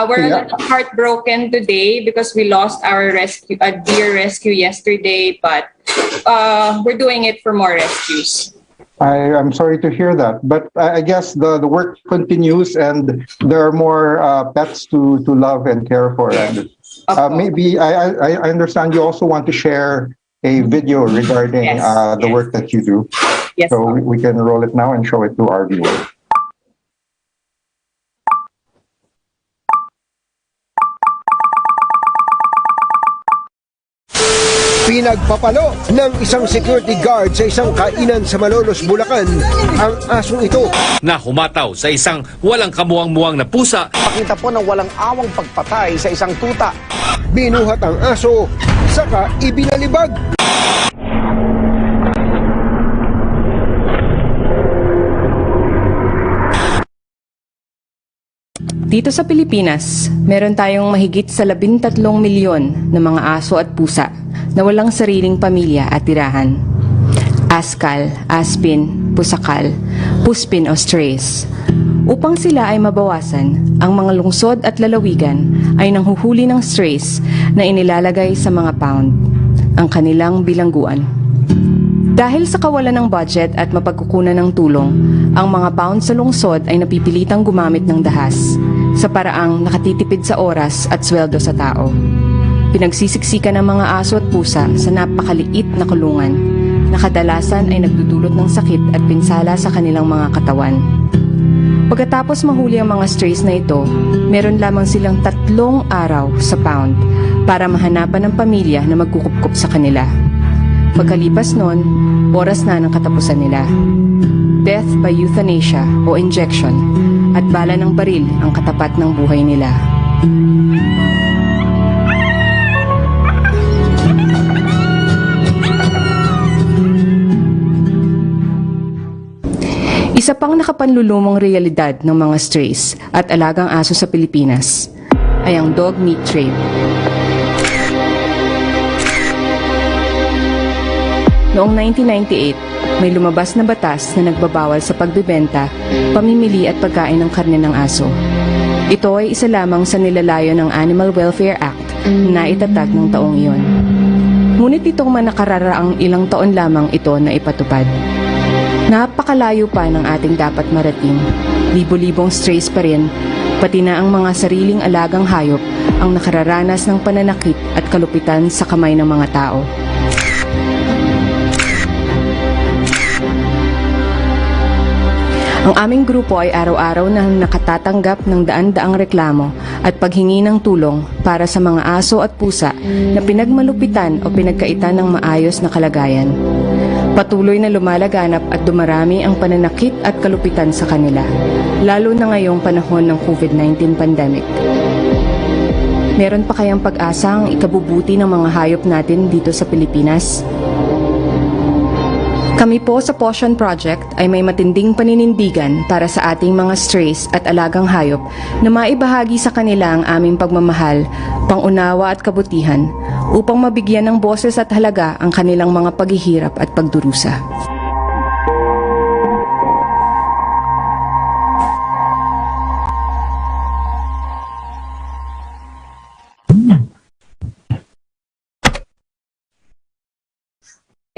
we're a little heartbroken today because we lost our deer rescue yesterday, but we're doing it for more rescues. I'm sorry to hear that, but I guess the work continues and there are more pets to love and care for. And maybe I understand you also want to share a video regarding the work that you do. Yes. So we can roll it now and show it to our viewers. Pinagpapalo ng isang security guard sa isang kainan sa Malolos, Bulacan ang asong ito. Na humataw sa isang walang kamuwang-muwang na pusa. Pakita po ng walang awang pagpatay sa isang tuta. Binuhat ang aso, saka ibinalibag. Dito sa Pilipinas, meron tayong mahigit sa 13 milyon na mga aso at pusa na walang sariling pamilya at tirahan. Askal, aspin, pusakal, puspin o strays. Upang sila ay mabawasan, ang mga lungsod at lalawigan ay nanghuhuli ng strays na inilalagay sa mga pound, ang kanilang bilangguan. Dahil sa kawalan ng budget at mapagkukunan ng tulong, ang mga pound sa lungsod ay napipilitang gumamit ng dahas sa paraang nakatitipid sa oras at sweldo sa tao. Pinagsisiksikan ng mga aso at pusa sa napakaliit na kulungan na kadalasan ay nagdudulot ng sakit at pinsala sa kanilang mga katawan. Pagkatapos mahuli ang mga strays na ito, meron lamang silang 3 araw sa pound para mahanapan ng pamilya na magkukupkup sa kanila. Pagkalipas nun, oras na ng katapusan nila. Death by euthanasia o injection at bala ng baril ang katapat ng buhay nila. Isa pang nakapanlulumong realidad ng mga strays at alagang aso sa Pilipinas ay ang dog meat trade. Noong 1998, may lumabas na batas na nagbabawal sa pagbebenta, pamimili at pagkain ng karne ng aso. Ito ay isa lamang sa nilalayo ng Animal Welfare Act na itatag ng taong iyon. Ngunit itong manakararaang ilang taon lamang ito na ipatupad. Napakalayo pa ng ating dapat marating. Libo-libong strays pa rin, pati na ang mga sariling alagang hayop ang nakararanas ng pananakit at kalupitan sa kamay ng mga tao. Ang aming grupo ay araw-araw na nakatatanggap ng daan-daang reklamo at paghingi ng tulong para sa mga aso at pusa na pinagmalupitan o pinagkaitan ng maayos na kalagayan. Patuloy na lumalaganap at dumarami ang pananakit at kalupitan sa kanila, lalo na ngayong panahon ng COVID-19 pandemic. Meron pa kayang pag-asa ang ikabubuti ng mga hayop natin dito sa Pilipinas? Kami po sa Caution Project ay may matinding paninindigan para sa ating mga strays at alagang hayop na maibahagi sa kanila ang aming pagmamahal, pangunawa at kabutihan upang mabigyan ng boses at halaga ang kanilang mga paghihirap at pagdurusa.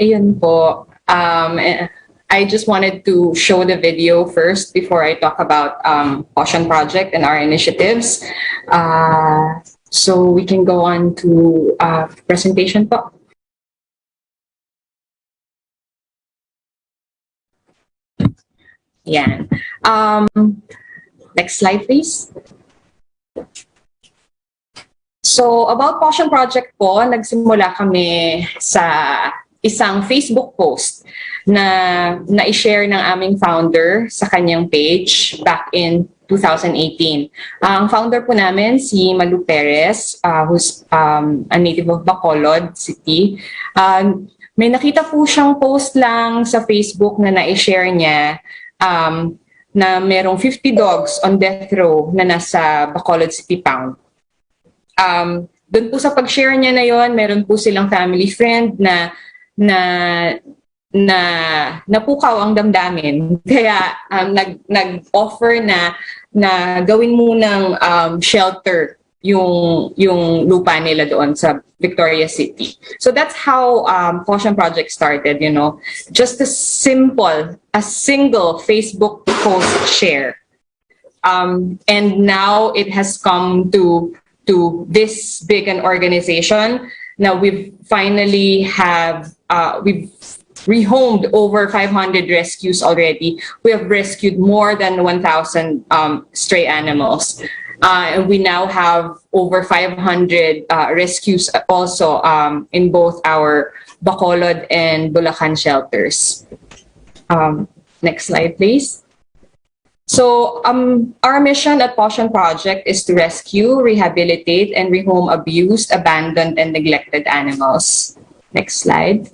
Ayun po. I just wanted to show the video first before I talk about Caution Project and our initiatives. So we can go on to presentation po. Yan. Next slide, please. So about Caution Project po, nagsimula kami sa isang Facebook post na na-share ng aming founder sa kanyang page back in 2018. Ang founder po namin, si Malu Perez, who's a native of Bacolod City. May nakita po siyang post lang sa Facebook na na-share niya na merong 50 dogs on death row na nasa Bacolod City Pound. doon po sa pag-share niya na yon, meron po silang family friend na napukaw ang damdamin. Kaya nag-offer na gawin munang shelter yung lupa nila doon sa Victoria City. So that's how Caution Project started, you know. Just a single Facebook post share. And now it has come to this big an organization. Now we've finally we've rehomed over 500 rescues already. We have rescued more than 1,000 stray animals. And we now have over 500 rescues also in both our Bacolod and Bulacan shelters. Next slide, please. So our mission at Caution Project is to rescue, rehabilitate, and rehome abused, abandoned, and neglected animals. Next slide.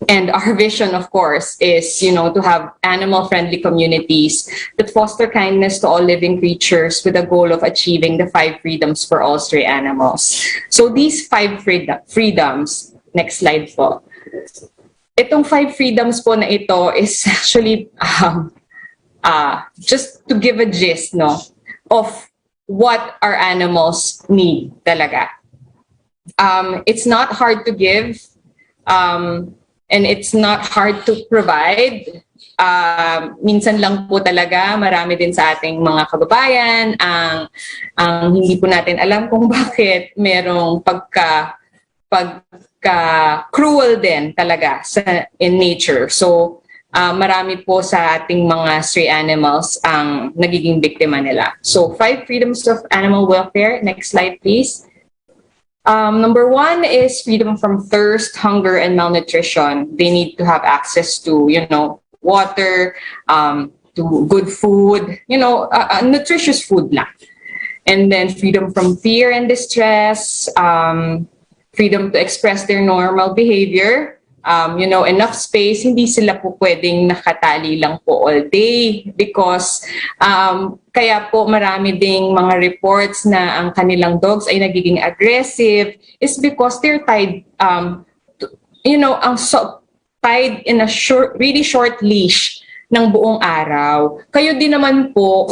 And our vision, of course, is, you know, to have animal-friendly communities that foster kindness to all living creatures with the goal of achieving the 5 freedoms for all stray animals. So these 5 freedoms, next slide po. Itong 5 freedoms po na ito is actually just to give a gist, no, of what our animals need talaga. It's not hard to give. And it's not hard to provide. Minsan lang po talaga, marami din sa ating mga kababayan ang hindi po natin alam kung bakit merong pagka-cruel din talaga in nature. So, marami po sa ating mga stray animals ang nagiging biktima nila. So, 5 freedoms of animal welfare. Next slide, please. Number 1 is freedom from thirst, hunger, and malnutrition. They need to have access to, you know, water, to good food, you know, nutritious food lang. And then freedom from fear and distress, freedom to express their normal behavior, you know, enough space. Hindi sila po pwedeng nakatali lang po all day because kaya po marami ding mga reports na ang kanilang dogs ay nagiging aggressive is because they're tied, you know, tied in a really short leash ng buong araw. Kayo din naman po,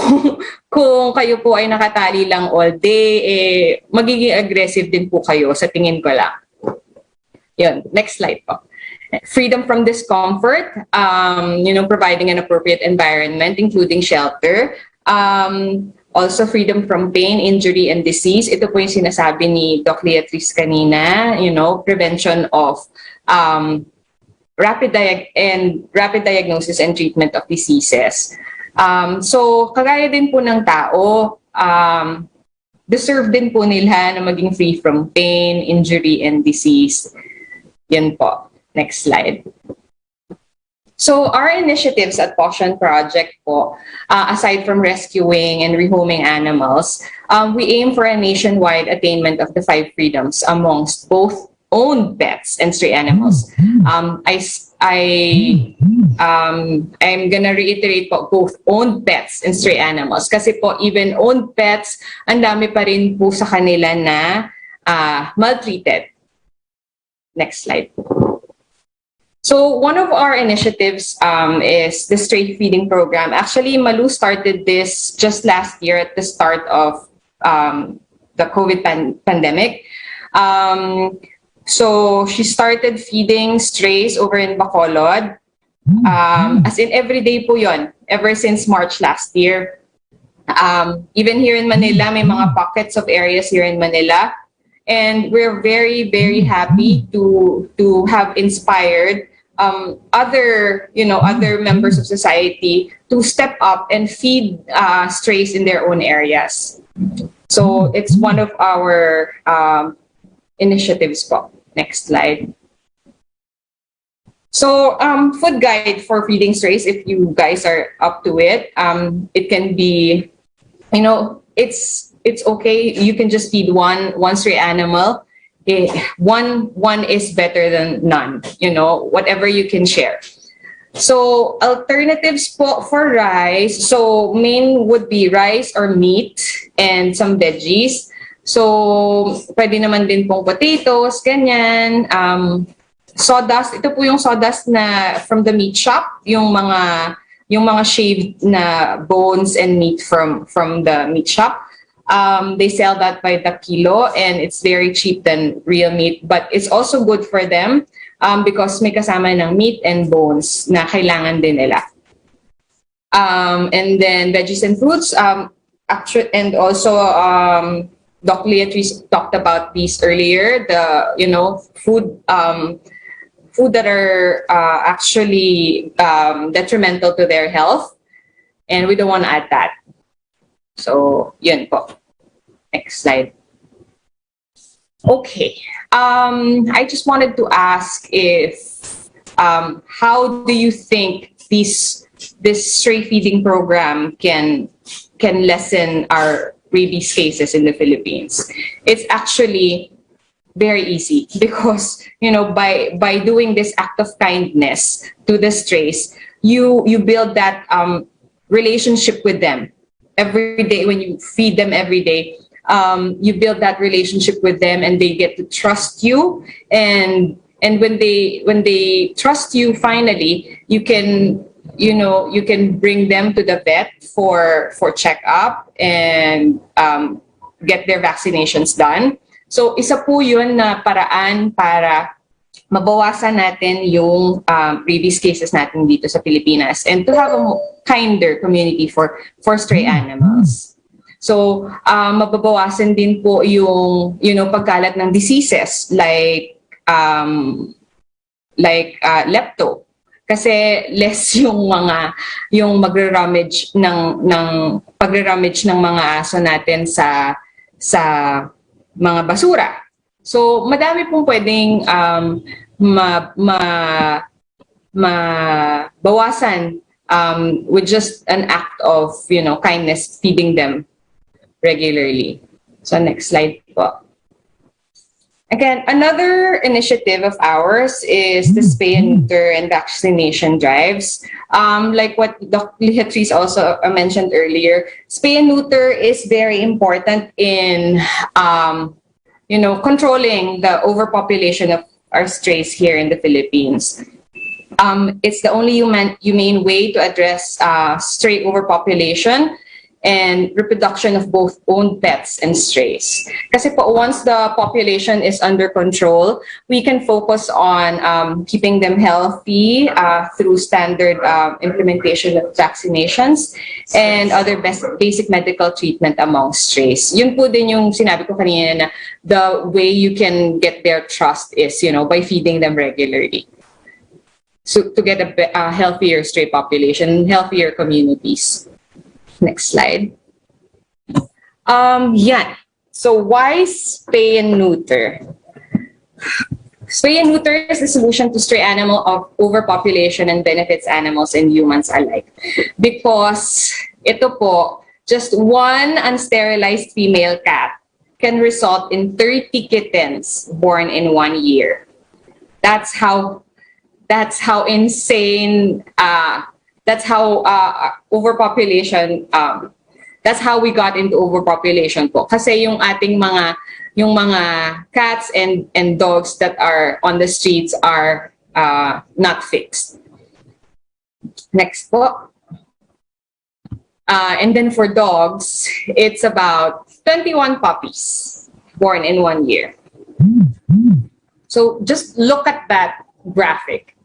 kung kayo po ay nakatali lang all day, magiging aggressive din po kayo sa tingin ko lang. Yun, next slide po. Freedom from discomfort, you know, providing an appropriate environment, including shelter. Also freedom from pain, injury, and disease. Ito po yung sinasabi ni Doc Leatrice kanina, you know, prevention of rapid diagnosis and treatment of diseases. So, kagaya din po ng tao, deserve din po nila na maging free from pain, injury, and disease. Yan po. Next slide. So our initiatives at Caution Project po, aside from rescuing and rehoming animals, we aim for a nationwide attainment of the 5 freedoms amongst both owned pets and stray animals. I'm gonna reiterate po, both owned pets and stray animals. Kasi po, even owned pets, ang dami pa rin po sa kanila na maltreated. Next slide. So one of our initiatives is the stray feeding program. Actually, Malu started this just last year at the start of the COVID pandemic. So she started feeding strays over in Bacolod. As in everyday po yon, ever since March last year. Even here in Manila, may mga pockets of areas here in Manila. And we're very, very happy to have inspired other members of society to step up and feed strays in their own areas. So it's one of our initiatives po. Next slide. So food guide for feeding strays, if you guys are up to it. It can be, you know, it's okay. You can just feed one stray animal. One is better than none, you know, whatever you can share. So alternatives for rice. So main would be rice or meat and some veggies. So, pwede naman din pong potatoes, ganyan. Sawdust, ito po yung sawdust na from the meat shop, yung mga shaved na bones and meat from the meat shop. They sell that by the kilo and it's very cheap than real meat, but it's also good for them because may kasama ng meat and bones na kailangan din nila. And then veggies and fruits, actually, and also Doc Leatrice talked about these earlier, food that are actually detrimental to their health, and we don't want to add that. So, yun po. Next slide. Okay. I just wanted to ask if, how do you think this stray feeding program can lessen our rabies cases in the Philippines? It's actually very easy because, by doing this act of kindness to the strays, you build that relationship with them every day. When you feed them every day, you build that relationship with them and they get to trust you. And when they trust you, finally, you can bring them to the vet for checkup and get their vaccinations done. So isa po yun na paraan para mabawasan natin yung rabies cases natin dito sa Pilipinas and to have a kinder community for stray animals. So mababawasan din po yung pagkalat ng diseases like lepto. Kasi less yung magre-rummage ng pagre-rummage ng mga aso natin sa mga basura. So madami pong pwedeng mabawasan with just an act of kindness, feeding them regularly. So next slide po. Again, another initiative of ours is the spay and neuter and vaccination drives. Like what Dr. Leatrice also mentioned earlier, spay and neuter is very important in controlling the overpopulation of our strays here in the Philippines. It's the only humane way to address stray overpopulation and reproduction of both owned pets and strays. Kasi po, once the population is under control, we can focus on keeping them healthy through standard implementation of vaccinations and other basic medical treatment among strays. Yun po din yung sinabi ko kanina na the way you can get their trust is, by feeding them regularly. So to get a healthier stray population, healthier communities. Next slide. So why spay and neuter? Spay and neuter is the solution to stray animal of overpopulation and benefits animals and humans alike. Because ito po, just one unsterilized female cat can result in 30 kittens born in 1 year. That's how insane. That's how overpopulation. That's how we got into overpopulation po. Kasi yung ating mga cats and dogs that are on the streets are not fixed. Next po. And then for dogs, it's about 21 puppies born in 1 year. So just look at that graphic.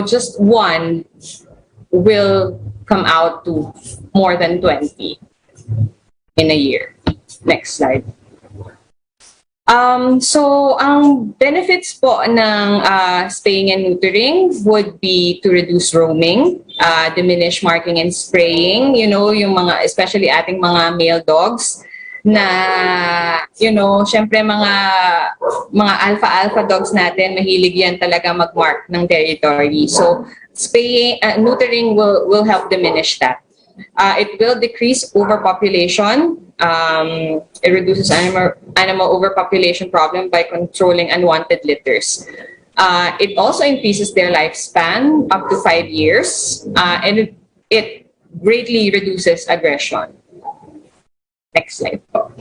Just one will come out to more than 20 in a year. Next slide. So ang benefits po ng spaying and neutering would be to reduce roaming, diminish marking and spraying, yung mga, especially ating mga male dogs na, syempre mga alpha dogs natin, mahilig yan talaga mag-mark ng territory. So spaying, neutering will help diminish that. It will decrease overpopulation. It reduces animal overpopulation problem by controlling unwanted litters. It also increases their lifespan up to 5 years, and it greatly reduces aggression. Next slide po.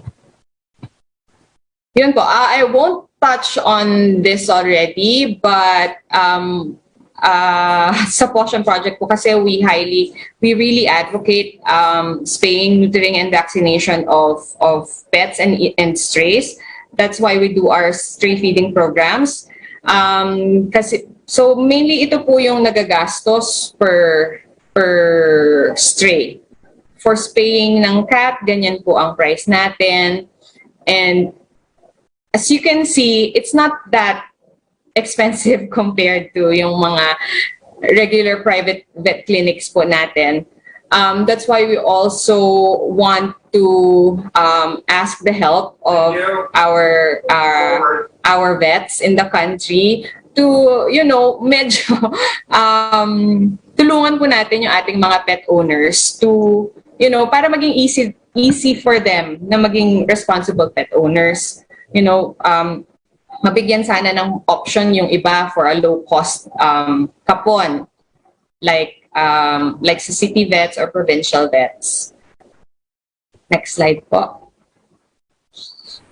Yun po, I won't touch on this already, but sa Portion Project po kasi we really advocate spaying, neutering, and vaccination of pets and strays. That's why we do our stray feeding programs. Kasi, so mainly ito po yung nagagastos per stray. For spaying ng cat, ganyan po ang price natin. And as you can see, it's not that expensive compared to yung mga regular private vet clinics po natin. That's why we also want to ask the help of our vets in the country to, you know, medyo tulungan po natin yung ating mga pet owners to, you know, para maging easy for them na maging responsible pet owners. You know, mabigyan sana ng option yung iba for a low cost kapon, like sa city vets or provincial vets. Next slide po.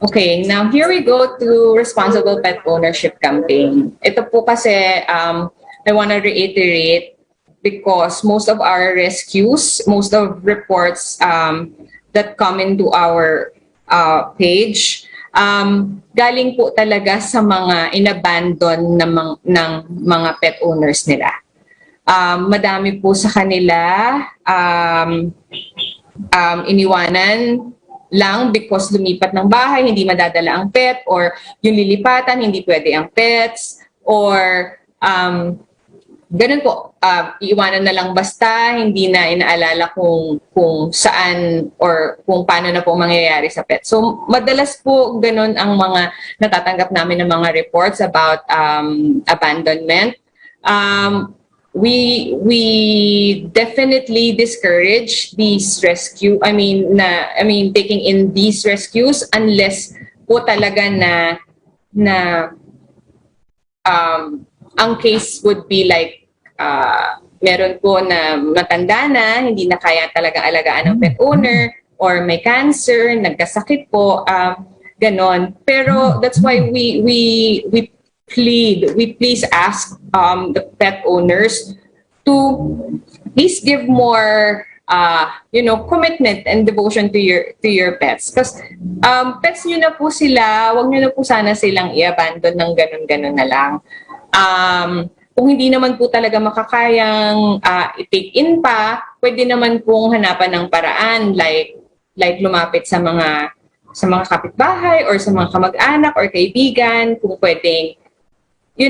Okay, now here we go to responsible pet ownership campaign. Ito po kasi I want to reiterate because most of our rescues, most of reports that come into our page, galing po talaga sa mga inabandon ng mga pet owners nila. Madami po sa kanila iniwanan lang because lumipat ng bahay, hindi madadala ang pet, or yung lilipatan, hindi pwede ang pets, or ganun po, iiwanan na lang basta, hindi na inaalala kung saan or kung paano na po mangyayari sa pet. So, madalas po ganun ang mga natatanggap namin ng mga reports about abandonment. We definitely discourage these taking in these rescues unless po talaga na ang case would be like meron po na matanda na, hindi na kaya talagang alagaan ng pet owner, or may cancer, nagkasakit po, ganon. Pero that's why we please ask the pet owners to please give more commitment and devotion to your pets, because pets nyo na po sila, wag nyo na po sana silang i-abandon ng ganun-ganun na lang. Kung hindi naman po talaga makakayang i-take in pa, pwede naman pong hanapan ng paraan, like lumapit sa mga kapitbahay or sa mga kamag-anak or kaibigan, kung pwedeng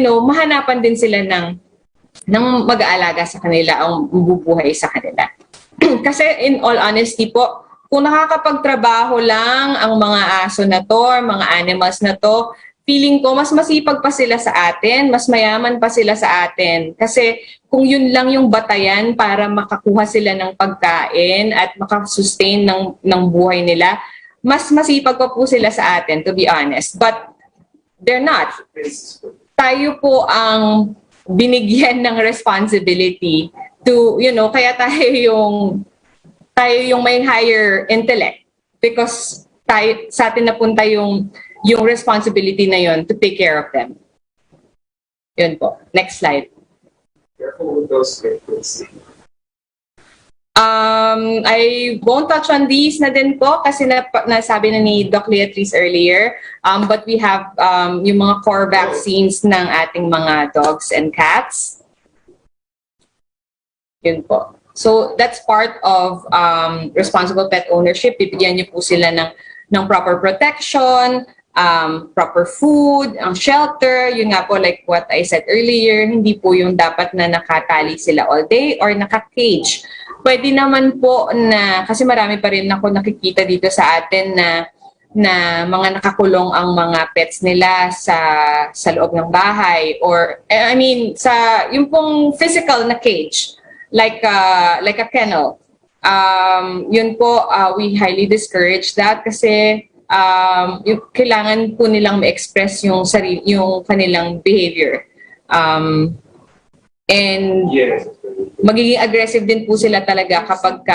mahanapan din sila ng mag-aalaga sa kanila, ang bubuhay sa kanila. Kasi in all honesty po, kung nakakapagtrabaho lang ang mga aso na to, or mga animals na to, feeling ko mas masipag pa sila sa atin, mas mayaman pa sila sa atin. Kasi kung yun lang yung batayan para makakuha sila ng pagkain at makasustain ng buhay nila, mas masipag pa po sila sa atin, to be honest. But they're not. Tayo po ang binigyan ng responsibility to, kaya tayo yung may higher intellect, because sa atin napunta yung responsibility na yon to take care of them. Yun po. Next slide. Careful with those statements. I won't touch on these na din po kasi nasabi na ni Doc Leatrice earlier. But we have yung mga core vaccines ng ating mga dogs and cats. Yun po. So that's part of responsible pet ownership. Bibigyan niyo po sila ng proper protection, proper food, ang shelter. Yun nga po, like what I said earlier, hindi po yung dapat na nakatali sila all day or naka-cage. Pwede naman po na, kasi marami pa rin ako nakikita dito sa atin na mga nakakulong ang mga pets nila sa loob ng bahay, or yung pong physical na cage, like a kennel. Yun po, we highly discourage that kasi yung kailangan po nilang ma-express yung kanilang behavior. And magiging aggressive din po sila talaga kapag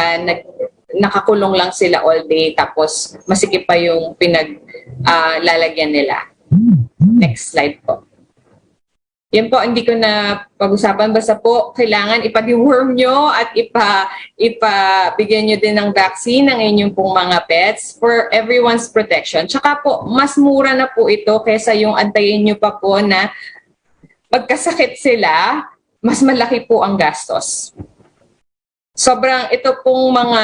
nakakulong lang sila all day, tapos masikip pa yung lalagyan nila. Next slide po. Yan po, hindi ko na pag-usapan. Basta po, kailangan ipa-deworm nyo at ipabigyan nyo din ng vaccine ng inyong pong mga pets for everyone's protection. Tsaka po, mas mura na po ito kaysa yung antayin nyo pa po na pagkasakit sila, mas malaki po ang gastos. Sobrang ito pong mga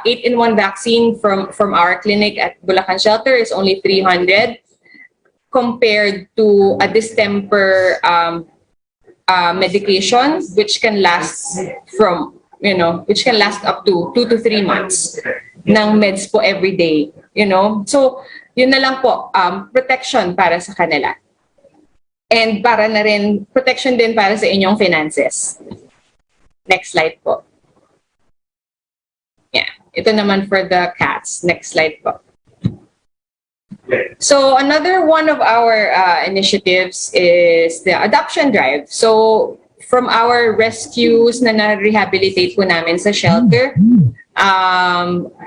8-in-1 vaccine from our clinic at Bulacan Shelter is only 300 compared to a distemper medication which can last up to 2 to 3 months ng meds po every day, So, yun na lang po, protection para sa kanila. And para na rin, protection din para sa inyong finances. Next slide po. Yeah, ito naman for the cats. Next slide po. So another one of our initiatives is the adoption drive. So from our rescues na na-rehabilitate po namin sa shelter,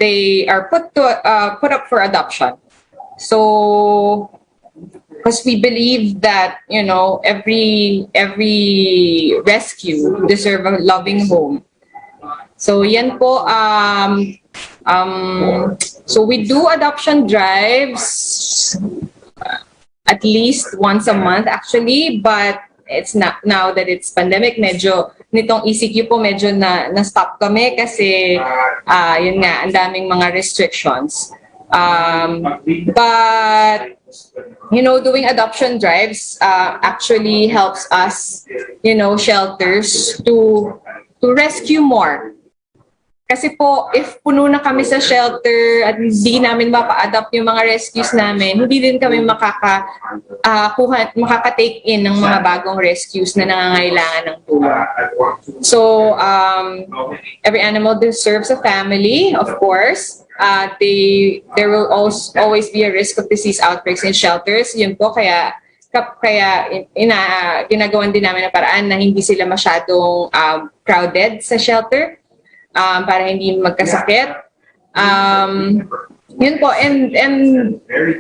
they are put up for adoption. So because we believe that every rescue deserve a loving home. So yan po. So we do adoption drives at least once a month actually, but it's not now that it's pandemic. Medyo nitong ECQ po medyo na-stop kami kasi yun nga, ang daming mga restrictions. But doing adoption drives actually helps us, shelters to rescue more. Kasi po, if puno na kami sa shelter at hindi namin mapa-adopt yung mga rescues namin, hindi din kami makaka-take in ng mga bagong rescues na nangangailangan ng tulong. So, every animal deserves a family, of course. There will always be a risk of disease outbreaks in shelters. Yun po, kaya ginagawan din namin na paraan na hindi sila masyadong crowded sa shelter. Para hindi magkasakit. Yun po, and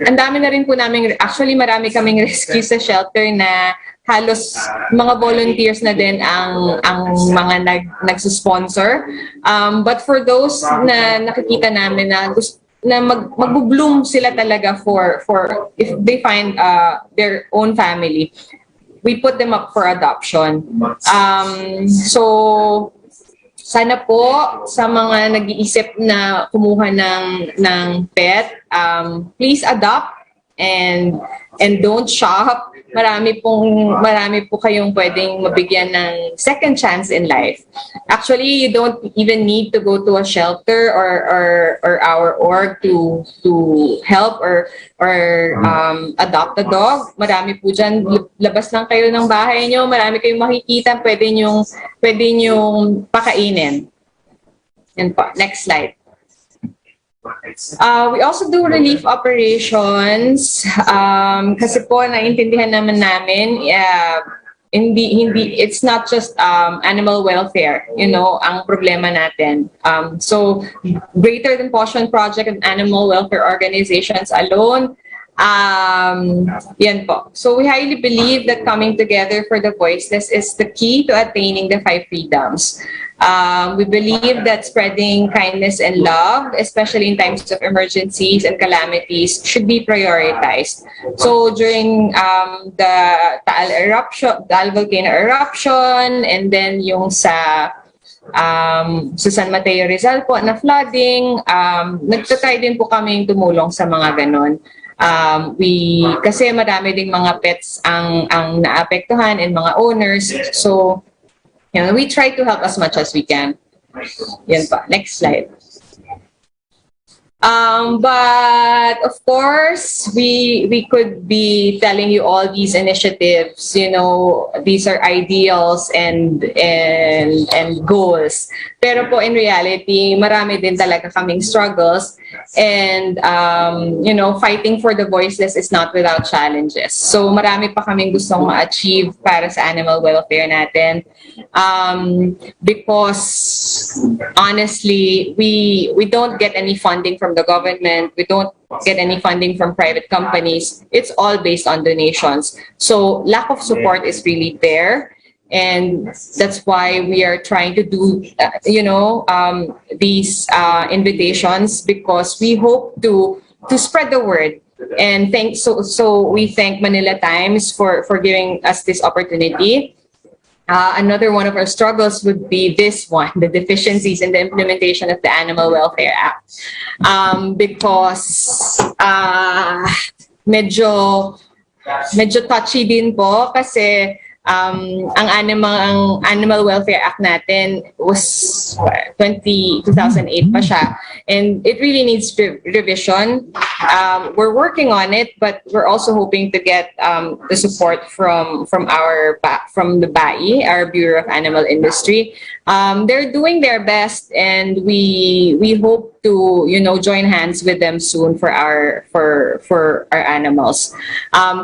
ang dami na rin po namin, actually marami kaming rescue sa shelter na halos mga volunteers na din ang mga nagsusponsor. But for those na nakikita namin na mag-bloom sila talaga for if they find their own family, we put them up for adoption. So sana po sa mga nag-iisip na kumuha ng pet, please adopt and don't shop. Marami po kayong pwedeng mabigyan ng second chance in life. Actually, you don't even need to go to a shelter or our org to help or adopt a dog. Marami po dyan, labas lang kayo ng bahay nyo, marami kayong makikita, pwede nyong pakainin. Yan po, next slide. We also do relief operations kasi po naiintindihan naman namin it's not just animal welfare, ang problema natin. So Greater Than Potion Project and animal welfare organizations alone, yan po. So we highly believe that coming together for the voiceless is the key to attaining the 5 freedoms. We believe that spreading kindness and love, especially in times of emergencies and calamities, should be prioritized. So during the Taal volcano eruption, and then yung sa San Mateo Rizal po na flooding, nagtatry din po kami tumulong sa mga ganon. Kasi marami ding mga pets ang naapektuhan and mga owners. So, we try to help as much as we can. Yan pa. Next slide. But of course, we could be telling you all these initiatives, these are ideals and goals. Pero po in reality, marami din talaga kaming struggles, and fighting for the voiceless is not without challenges. So marami pa kaming gustong ma-achieve para sa animal welfare natin. Because honestly, we don't get any funding from the government. We don't get any funding from private companies. It's all based on donations. So lack of support is really there. And that's why we are trying to do, these invitations, because we hope to spread the word. And so we thank Manila Times for giving us this opportunity. Another one of our struggles would be this one, the deficiencies in the implementation of the Animal Welfare Act. Because medyo touchy din po kasi ang Animal Welfare Act natin was 2008 pa siya, and it really needs revision. We're working on it, but we're also hoping to get the support from the BAI, our Bureau of Animal Industry. They're doing their best, and we hope to join hands with them soon for our animals.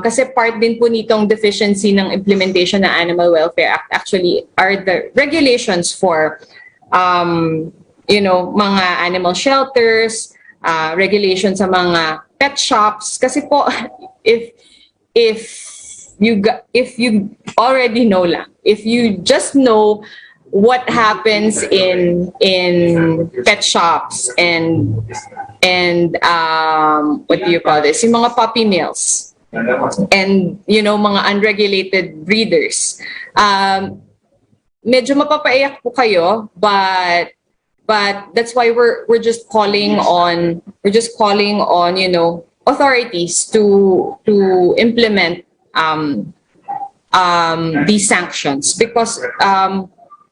Kasi part din po nitong deficiency ng implementation ng Animal Welfare Act actually are the regulations for mga animal shelters, regulation sa mga pet shops. Kasi po if you already know lang, if you just know what happens in pet shops and what do you call this, yung mga puppy mills and mga unregulated breeders, medyo mapapaiyak po kayo, but that's why we're just calling on authorities to implement these sanctions, because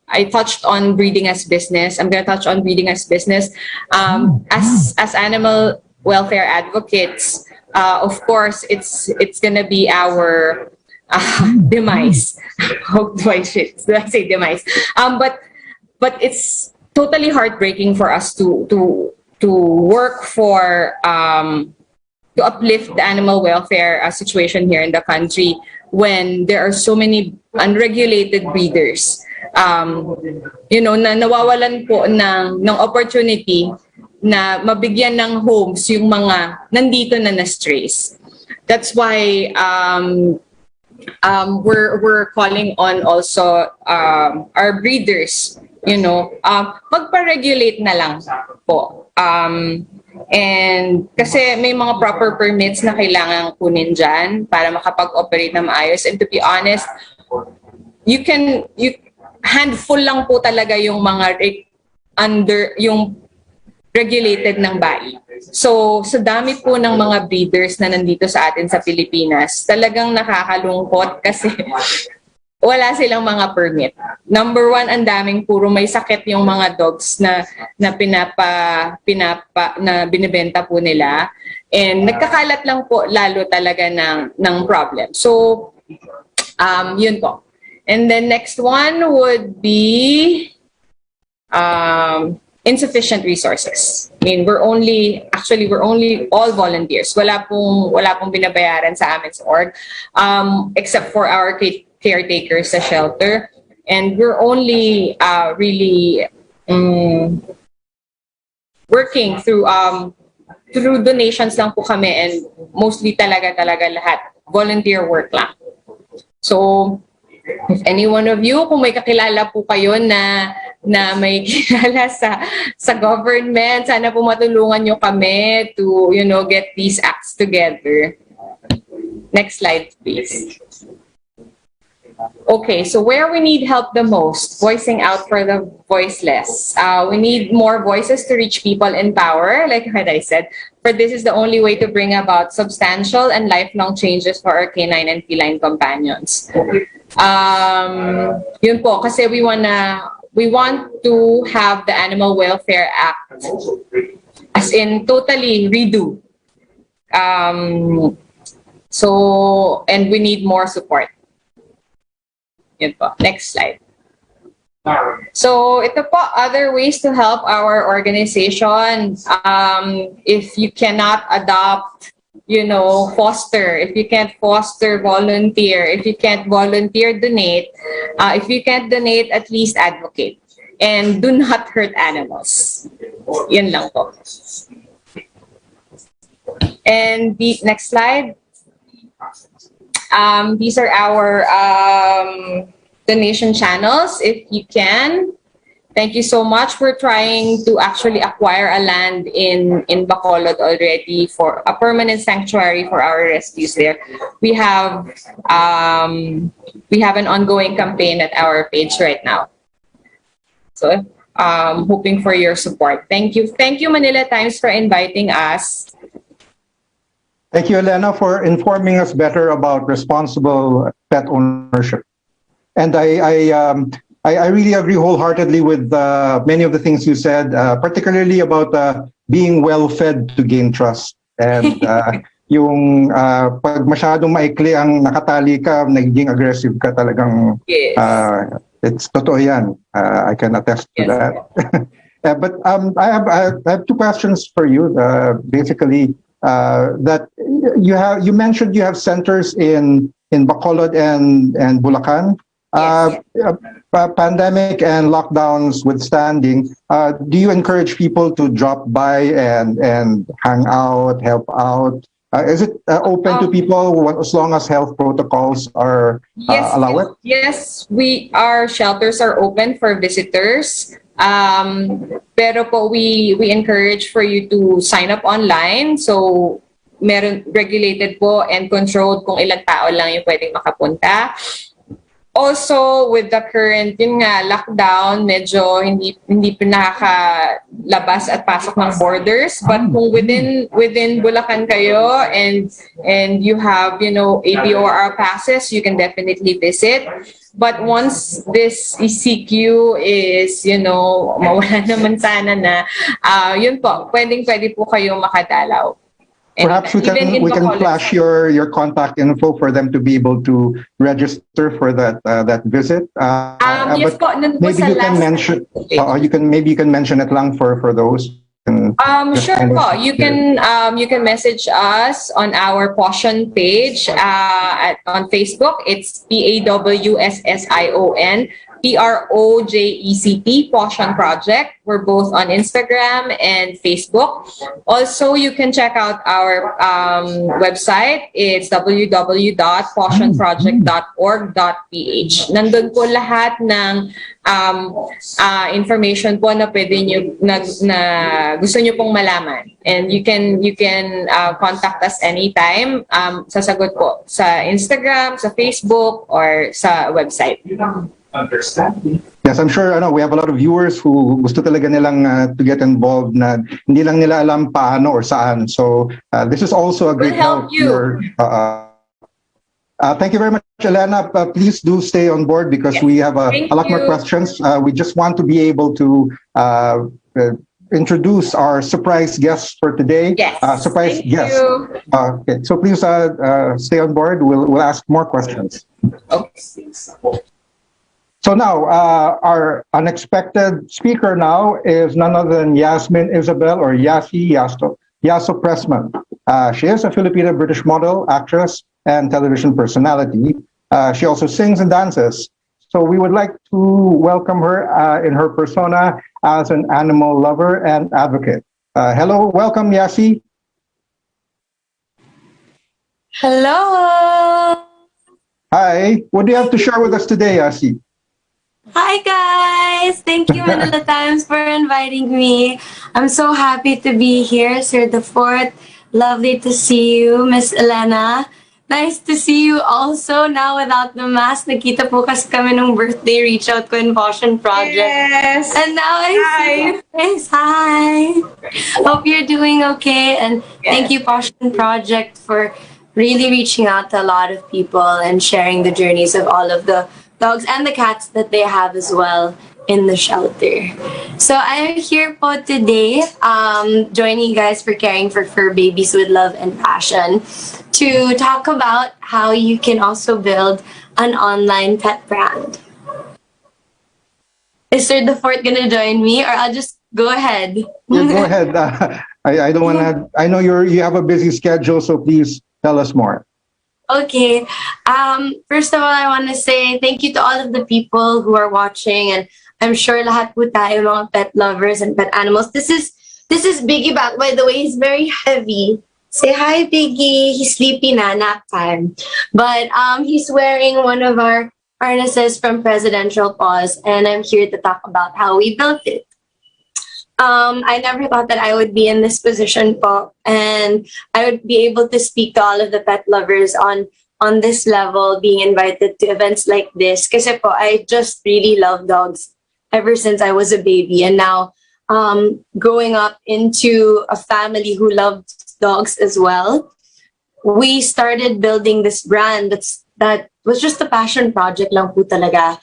I touched on breeding as business. I'm going to touch on breeding as business. As animal welfare advocates, of course, it's going to be our demise. How do I say demise? But it's totally heartbreaking for us to work for to uplift the animal welfare situation here in the country when there are so many unregulated breeders. Na nawawalan po ng opportunity na mabigyan ng homes yung mga nandito na strays. That's why we're calling on also our breeders, magpa-regulate na lang po. And kasi may mga proper permits na kailangan kunin dyan para makapag-operate na maayos. And to be honest, handful lang po talaga yung mga yung regulated ng BAI. So, sa dami po ng mga breeders na nandito sa atin sa Pilipinas, talagang nakakalungkot kasi wala silang mga permit. Number one, ang daming puro may sakit yung mga dogs na binibenta po nila. And nagkakalat lang po lalo talaga ng problem. So, yun po. And then next one would be insufficient resources. I mean, we're only all volunteers. Wala pong binabayaran sa amin sa org, except for our caretakers sa shelter. And we're only really working through donations lang po kami, and mostly talaga lahat volunteer work lang. So, if any one of you, kung may kakilala po kayo na may kilala sa government, sana po matulungan nyo kami to, get these acts together. Next slide, please. Okay, so where we need help the most, voicing out for the voiceless. We need more voices to reach people in power, like what I said. For this is the only way to bring about substantial and lifelong changes for our canine and feline companions. Yun po, kasi we want to have the Animal Welfare Act as in totally redo. And we need more support. Yun po. Next slide. So, ito po, other ways to help our organization. If you cannot adopt, foster. If you can't foster, volunteer. If you can't volunteer, donate. If you can't donate, at least advocate. And do not hurt animals. Yun lang po. And the next slide. These are our donation channels, if you can. Thank you so much. We're trying to actually acquire a land in Bacolod already for a permanent sanctuary for our rescues there. We have an ongoing campaign at our page right now. So hoping for your support. Thank you. Thank you, Manila Times, for inviting us. Thank you, Elena, for informing us better about responsible pet ownership. And I really agree wholeheartedly with many of the things you said, particularly about being well-fed to gain trust. And yung pag masyadong maikli ang nakatali ka, nagiging aggressive ka talagang, it's totoo yan. I can attest to that. But I have two questions for you. Basically, that you mentioned you have centers in Bacolod and Bulacan. Pandemic and lockdowns withstanding, do you encourage people to drop by and hang out, help out? Is it open to people as long as health protocols are allow it? Yes, our shelters are open for visitors. Pero po we encourage for you to sign up online. So meron regulated po and controlled kung ilang tao lang yung pwedeng makapunta. Also, with the current lockdown, medyo hindi nakakalabas at pasok ng borders. But kung within Bulacan kayo and you have APOR passes, you can definitely visit. But once this MECQ is mawala naman sana na, yun po, pwede po kayo makadalaw. Perhaps we can flash your contact info for them to be able to register for that visit. Yes po, maybe you can mention you can mention it lang for those. Sure po. You can message us on our Potion page on Facebook. It's PAWSSION PROJECT Potion Project. We're both on Instagram and Facebook. Also, you can check out our website. It's www.potionproject.org.ph. Nandun po lahat ng information po na pwede nyo na gusto nyo pong malaman. And you can contact us anytime. Sasagot po sa Instagram, sa Facebook, or sa website. Yes, I'm sure we have a lot of viewers who gusto talaga nilang to get involved na hindi lang nila alam paano or saan. So this is also a great help. Thank you very much, Elena. Please do stay on board because we have a lot more questions. We just want to be able to introduce our surprise guests for today. Yes. Surprise guest. Okay, so please stay on board. We'll ask more questions. Okay. So now, our unexpected speaker now is none other than Yasmin Isabel, or Yasso Pressman. She is a Filipino-British model, actress, and television personality. She also sings and dances. So we would like to welcome her in her persona as an animal lover and advocate. Hello, welcome, Yassi. Hello. Hi, what do you have to share with us today, Yassi? Hi guys! Thank you Manila Times for inviting me. I'm so happy to be here, Sir the Fourth. Lovely to see you, Miss Elena. Nice to see you also now without the mask. Nakita po kasi kami nung birthday reach out ko in Potion Project. Yes! And now I see your face. Hi! Hope you're doing okay. And thank you Potion Project for really reaching out to a lot of people and sharing the journeys of all of the dogs and the cats that they have as well in the shelter. So I'm here po today, joining you guys for caring for fur babies with love and passion, to talk about how you can also build an online pet brand. Is Sir the Fourth gonna join me, or I'll just go ahead? Yeah, go ahead. I don't want to. I know you have a busy schedule, so please tell us more. Okay. First of all, I want to say thank you to all of the people who are watching, and I'm sure lahat po tayo mga pet lovers and pet animals. This is Biggie Bag, by the way. It's very heavy. Say hi, Biggie. He's sleepy na, nap time. But he's wearing one of our harnesses from Presidential Paws, and I'm here to talk about how we built it. I never thought that I would be in this position po, and I would be able to speak to all of the pet lovers on this level, being invited to events like this. Kasi po, I just really love dogs ever since I was a baby, and now growing up into a family who loved dogs as well, we started building this brand that was just a passion project lang po talaga.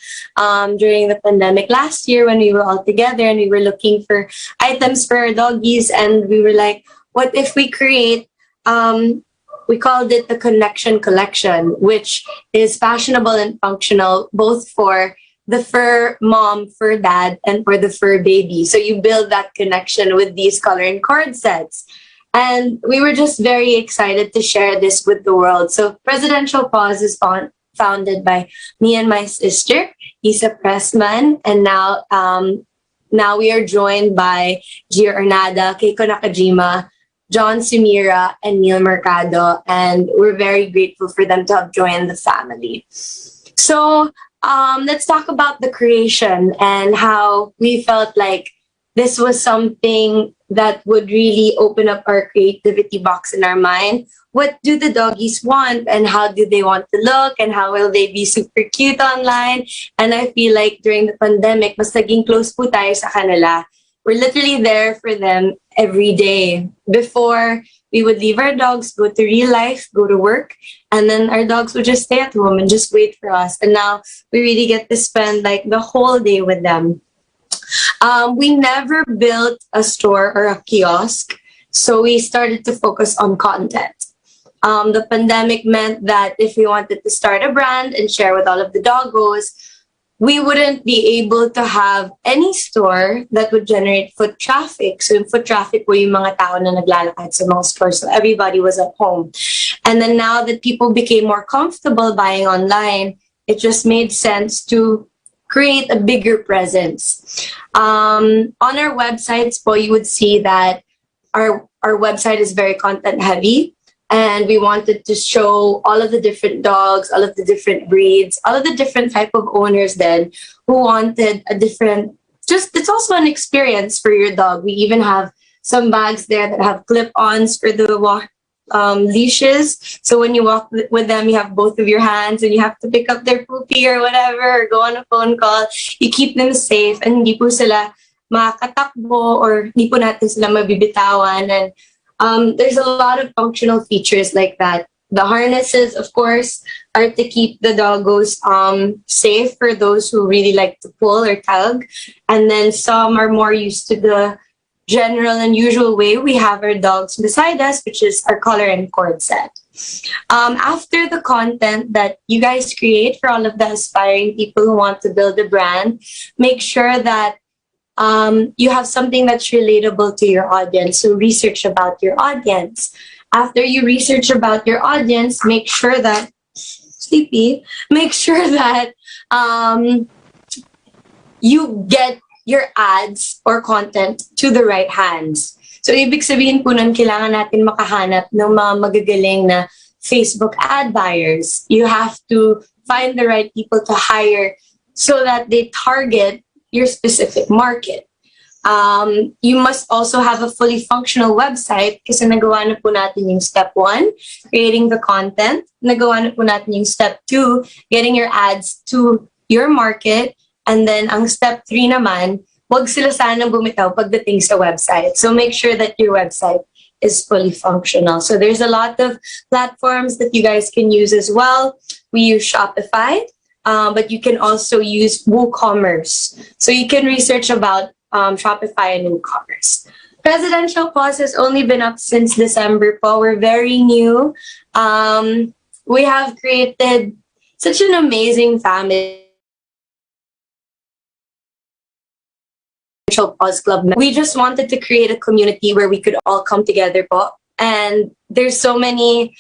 During the pandemic last year when we were all together and we were looking for items for our doggies, and we were like, what if we create, we called it the Connection Collection, which is fashionable and functional both for the fur mom, fur dad, and for the fur baby. So you build that connection with these color and cord sets. And we were just very excited to share this with the world. So Presidential Paws is founded by me and my sister, Isa Pressman, and now we are joined by Gio Ornada, Keiko Nakajima, John Sumira, and Neil Mercado, and we're very grateful for them to have joined the family. So let's talk about the creation and how we felt like this was something that would really open up our creativity box in our mind. What do the doggies want, and how do they want to look, and how will they be super cute online? And I feel like during the pandemic, mas naging close po tayo sa kanila. We're literally there for them every day. Before, we would leave our dogs, go to real life, go to work, and then our dogs would just stay at home and just wait for us. And now we really get to spend like the whole day with them. We never built a store or a kiosk, so we started to focus on content. The pandemic meant that if we wanted to start a brand and share with all of the doggos, we wouldn't be able to have any store that would generate foot traffic. So foot traffic were yung mga tao na naglalakad sa mga stores, so everybody was at home. And then now that people became more comfortable buying online, it just made sense to create a bigger presence. On our websites, you would see that our website is very content heavy, and we wanted to show all of the different dogs, all of the different breeds, all of the different type of owners then who wanted a different, it's also an experience for your dog. We even have some bags there that have clip-ons for the leashes. So when you walk with them, you have both of your hands and you have to pick up their poopy or whatever, or go on a phone call. You keep them safe and hindi po sila makatakbo or hindi po natin sila mabibitawan. And there's a lot of functional features like that. The harnesses, of course, are to keep the doggos safe for those who really like to pull or tug. And then some are more used to the general and usual way we have our dogs beside us, which is our collar and cord set. After the content that you guys create for all of the aspiring people who want to build a brand, make sure that you have something that's relatable to your audience. So research about your audience. After you research about your audience, make sure that you get your ads or content to the right hands. So ibig sabihin po nun, kailangan natin makahanap ng mga magagaling na Facebook ad buyers. You have to find the right people to hire so that they target your specific market. You must also have a fully functional website kasi nagawa na po natin yung step 1, creating the content. Nagawa na po natin yung step 2, getting your ads to your market. And then ang step 3 naman, wag sila sanang bumitaw pagdating sa website. So make sure that your website is fully functional. So there's a lot of platforms that you guys can use as well. We use Shopify, but you can also use WooCommerce. So you can research about Shopify and WooCommerce. Presidential Paws has only been up since December po. We're very new. We have created such an amazing family. Paws Club. We just wanted to create a community where we could all come together po. And there's so many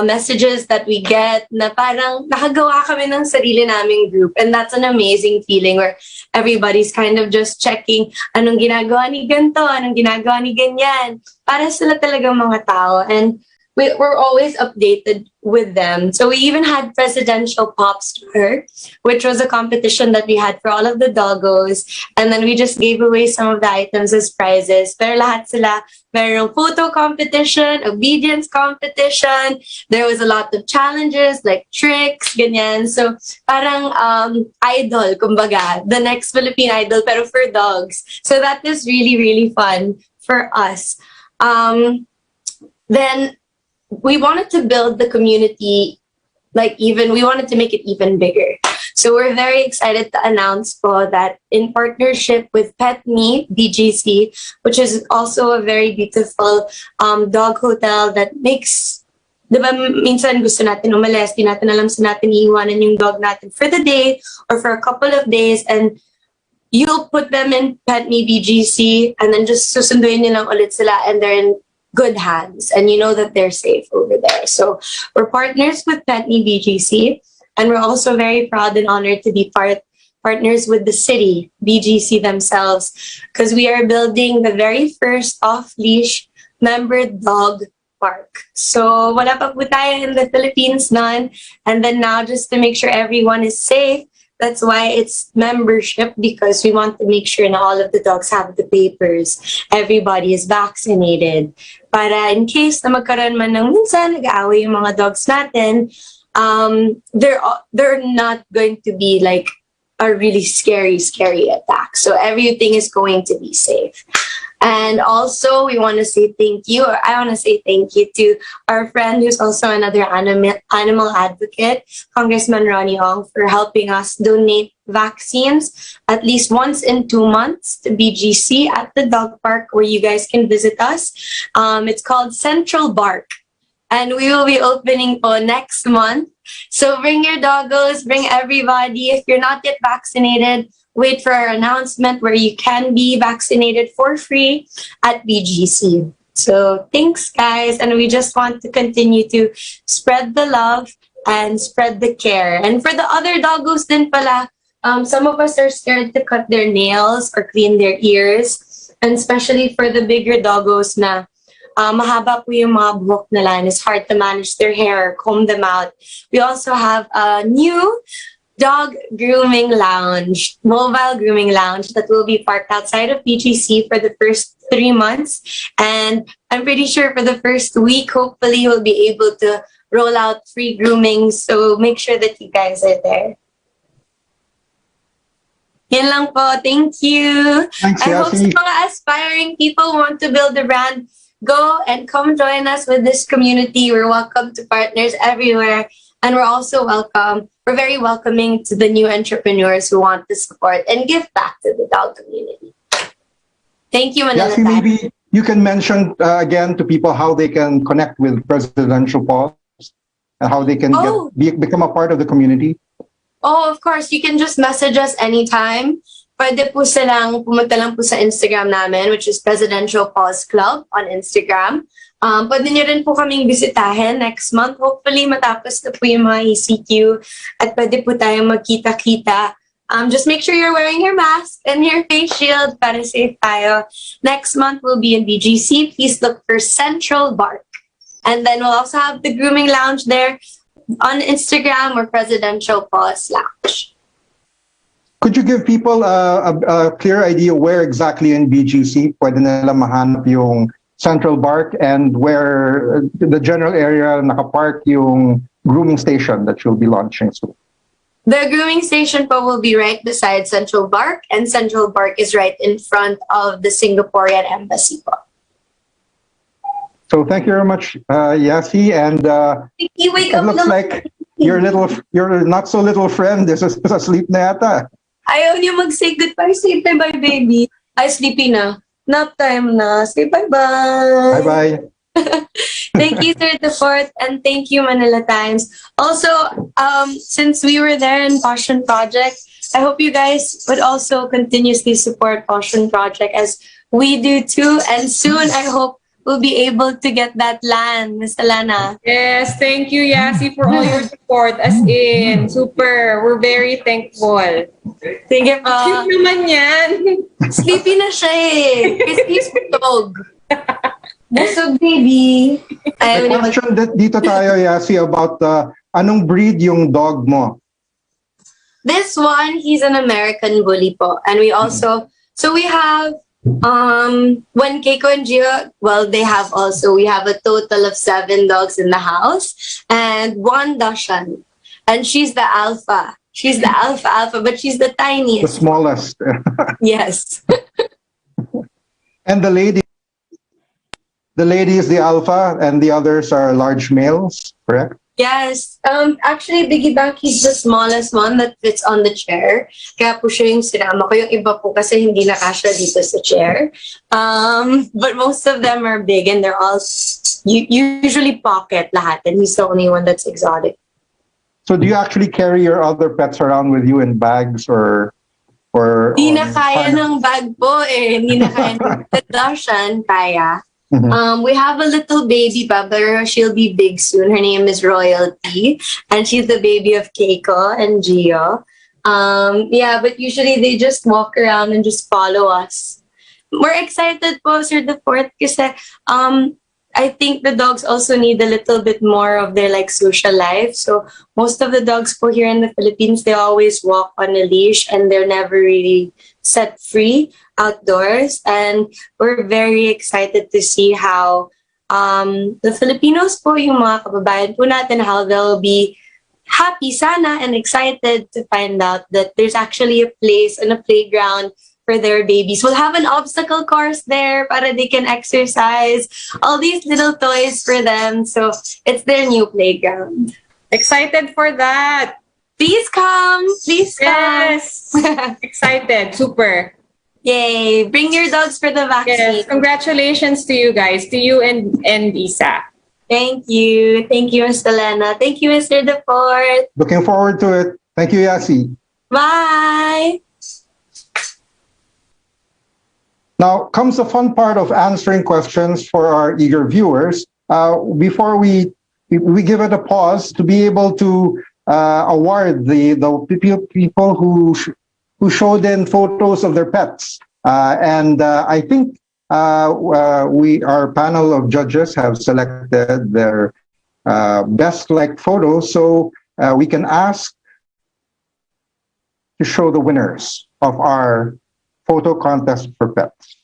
messages that we get na parang nakagawa kami ng sarili naming group. And that's an amazing feeling where everybody's kind of just checking anong ginagawa ni ganito, anong ginagawa ni ganyan. Para sila talagang mga tao. And we're always updated with them. So we even had Presidential Pop Star, which was a competition that we had for all of the doggos. And then we just gave away some of the items as prizes. Pero lahat sila, merong photo competition, obedience competition. There was a lot of challenges like tricks, ganyan. So parang idol, kumbaga, the next Philippine Idol, pero for dogs. So that was really, really fun for us. Then we wanted to build the community, we wanted to make it even bigger. So we're very excited to announce po that in partnership with Pet Me, BGC, which is also a very beautiful dog hotel that makes, di ba minsan gusto natin umalis, di natin alam sa natin iiwanan yung dog natin for the day or for a couple of days, and you'll put them in Pet Me BGC and then just susunduin niyo lang ulit sila and they're in good hands and you know that they're safe over there. So we're partners with Pet Me BGC, and we're also very proud and honored to be partners with the city, BGC themselves, because we are building the very first off-leash membered dog park. So wala pa po tayo in the Philippines nun, and then now just to make sure everyone is safe, that's why it's membership, because we want to make sure na all of the dogs have the papers. Everybody is vaccinated. Para in case na magkaroon man ng minsan, nag-aaway yung mga dogs natin, they're not going to be like a really scary attack. So everything is going to be safe. And also, we want to say thank you, or I want to say thank you to our friend who's also another animal advocate, Congressman Ronnie Ong, for helping us donate vaccines at least once in 2 months to BGC at the dog park where you guys can visit us. It's called Central Bark, and we will be opening next month. So bring your doggos, bring everybody. If you're not yet vaccinated, wait for our announcement where you can be vaccinated for free at BGC. So thanks, guys. And we just want to continue to spread the love and spread the care. And for the other doggos din pala, some of us are scared to cut their nails or clean their ears. And especially for the bigger doggos na mahaba po yung mga buhok nila and it's hard to manage their hair, comb them out. We also have a new dog grooming lounge, mobile grooming lounge that will be parked outside of BGC for the first 3 months. And I'm pretty sure for the first week, hopefully we'll be able to roll out free grooming. So make sure that you guys are there. Yan lang po. Thank you. Thanks, I hope Yasi. sa mga aspiring people who want to build a brand, go and come join us with this community. We're welcome to partners everywhere. And we're also we're very welcoming to the new entrepreneurs who want to support and give back to the dog community. Thank you, Manila Yasi, Times. maybe you can mention again to people how they can connect with Presidential Pause and how they can become a part of the community. Oh, of course. You can just message us anytime. Pwede po silang pumunta lang po sa Instagram namin, which is Presidential Pause Club on Instagram. Pwede nyo rin po kaming bisitahin next month. Hopefully, matapos na po yung mga ECQ at pwede po tayong magkita-kita. Just make sure you're wearing your mask and your face shield para safe tayo. Next month, we'll be in BGC. Please look for Central Bark. And then we'll also have the grooming lounge there on Instagram or Presidential Pause Lounge. Could you give people a clear idea where exactly in BGC pwede nila mahanap yung Central Bark and where the general area nakapark yung grooming station that you'll be launching soon? The grooming station po will be right beside Central Bark, and Central Bark is right in front of the Singaporean embassy po. So thank you very much, Yasi, and it looks like your not so little friend is asleep na yata. Ayaw niyo mag-say goodbye. Say bye-bye, baby. Ay, sleepy na. Nap time na. Say bye-bye. Bye-bye. Thank you, Sir the Fourth, and thank you, Manila Times. Also, since we were there in Passion Project, I hope you guys would also continuously support Passion Project as we do too. And soon, I hope we'll be able to get that land, Miss Alana. Yes, thank you, Yasi, for all your support. As in, super. We're very thankful. Sige po. Cute naman yan. Sleepy na siya eh. Kasi he's dog. Busog baby. May question dito tayo, Yasi, about anong breed yung dog mo? This one, he's an American bully po. And we also, so we have, when Keiko and Gio, well, they have also, we have a total of 7 dogs in the house and 1 Dachshund. And she's the alpha. She's the alpha, but she's the tiniest. The smallest. Yes. And the lady is the alpha and the others are large males, correct? Yes. Actually, Biggie Bank, he's the smallest one that fits on the chair. Kaya po siya yung sinama ko. Yung iba po kasi hindi nakasya dito sa chair. But most of them are big and they're all usually pocket lahat. And he's the only one that's exotic. So do you actually carry your other pets around with you in bags or Hindi na kaya ng bag po eh. Hindi na kaya ng Dachshund, kaya. We have a little baby pa, but she'll be big soon. Her name is Royalty, and she's the baby of Keiko and Gio. Yeah, but usually they just walk around and just follow us. We're excited po, Sir the Fourth, kasi I think the dogs also need a little bit more of their like social life. So most of the dogs po here in the Philippines, they always walk on a leash and they're never really set free outdoors. And we're very excited to see how the Filipinos po, yung mga kababayan po natin, how they'll be happy sana and excited to find out that there's actually a place and a playground for their babies. We'll have an obstacle course there para they can exercise, all these little toys for them. So it's their new playground. Excited for that. Please come. Please come. Yes. Excited. Super. Yay. Bring your dogs for the vaccine. Yes. Congratulations to you guys, to you and Isa. Thank you. Thank you, Ms. Elena. Thank you, Mr. DeFort. Looking forward to it. Thank you, Yasi. Bye. Now comes the fun part of answering questions for our eager viewers. Before we give it a pause to be able to award the people who showed in photos of their pets. And I think our panel of judges have selected their best liked photos. So we can ask to show the winners of our photo contest for pets.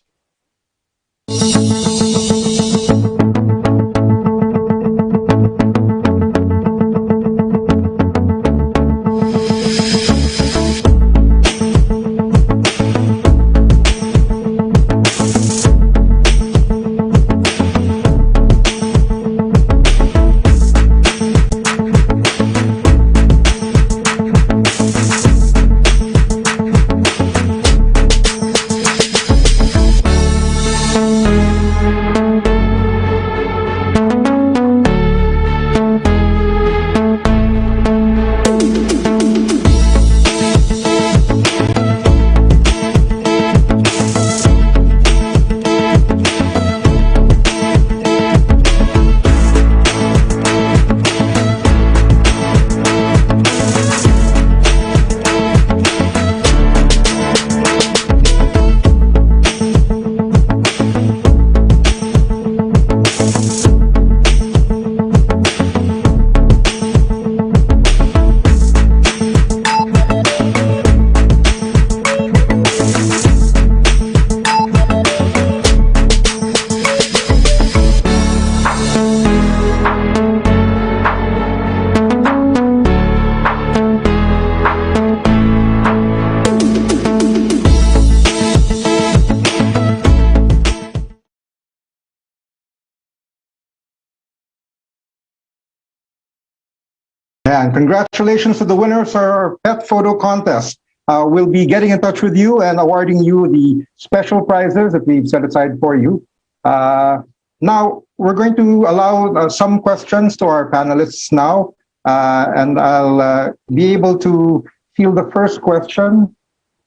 And congratulations to the winners of our pet photo contest. We'll be getting in touch with you and awarding you the special prizes that we've set aside for you. Now, we're going to allow some questions to our panelists now, and I'll be able to field the first question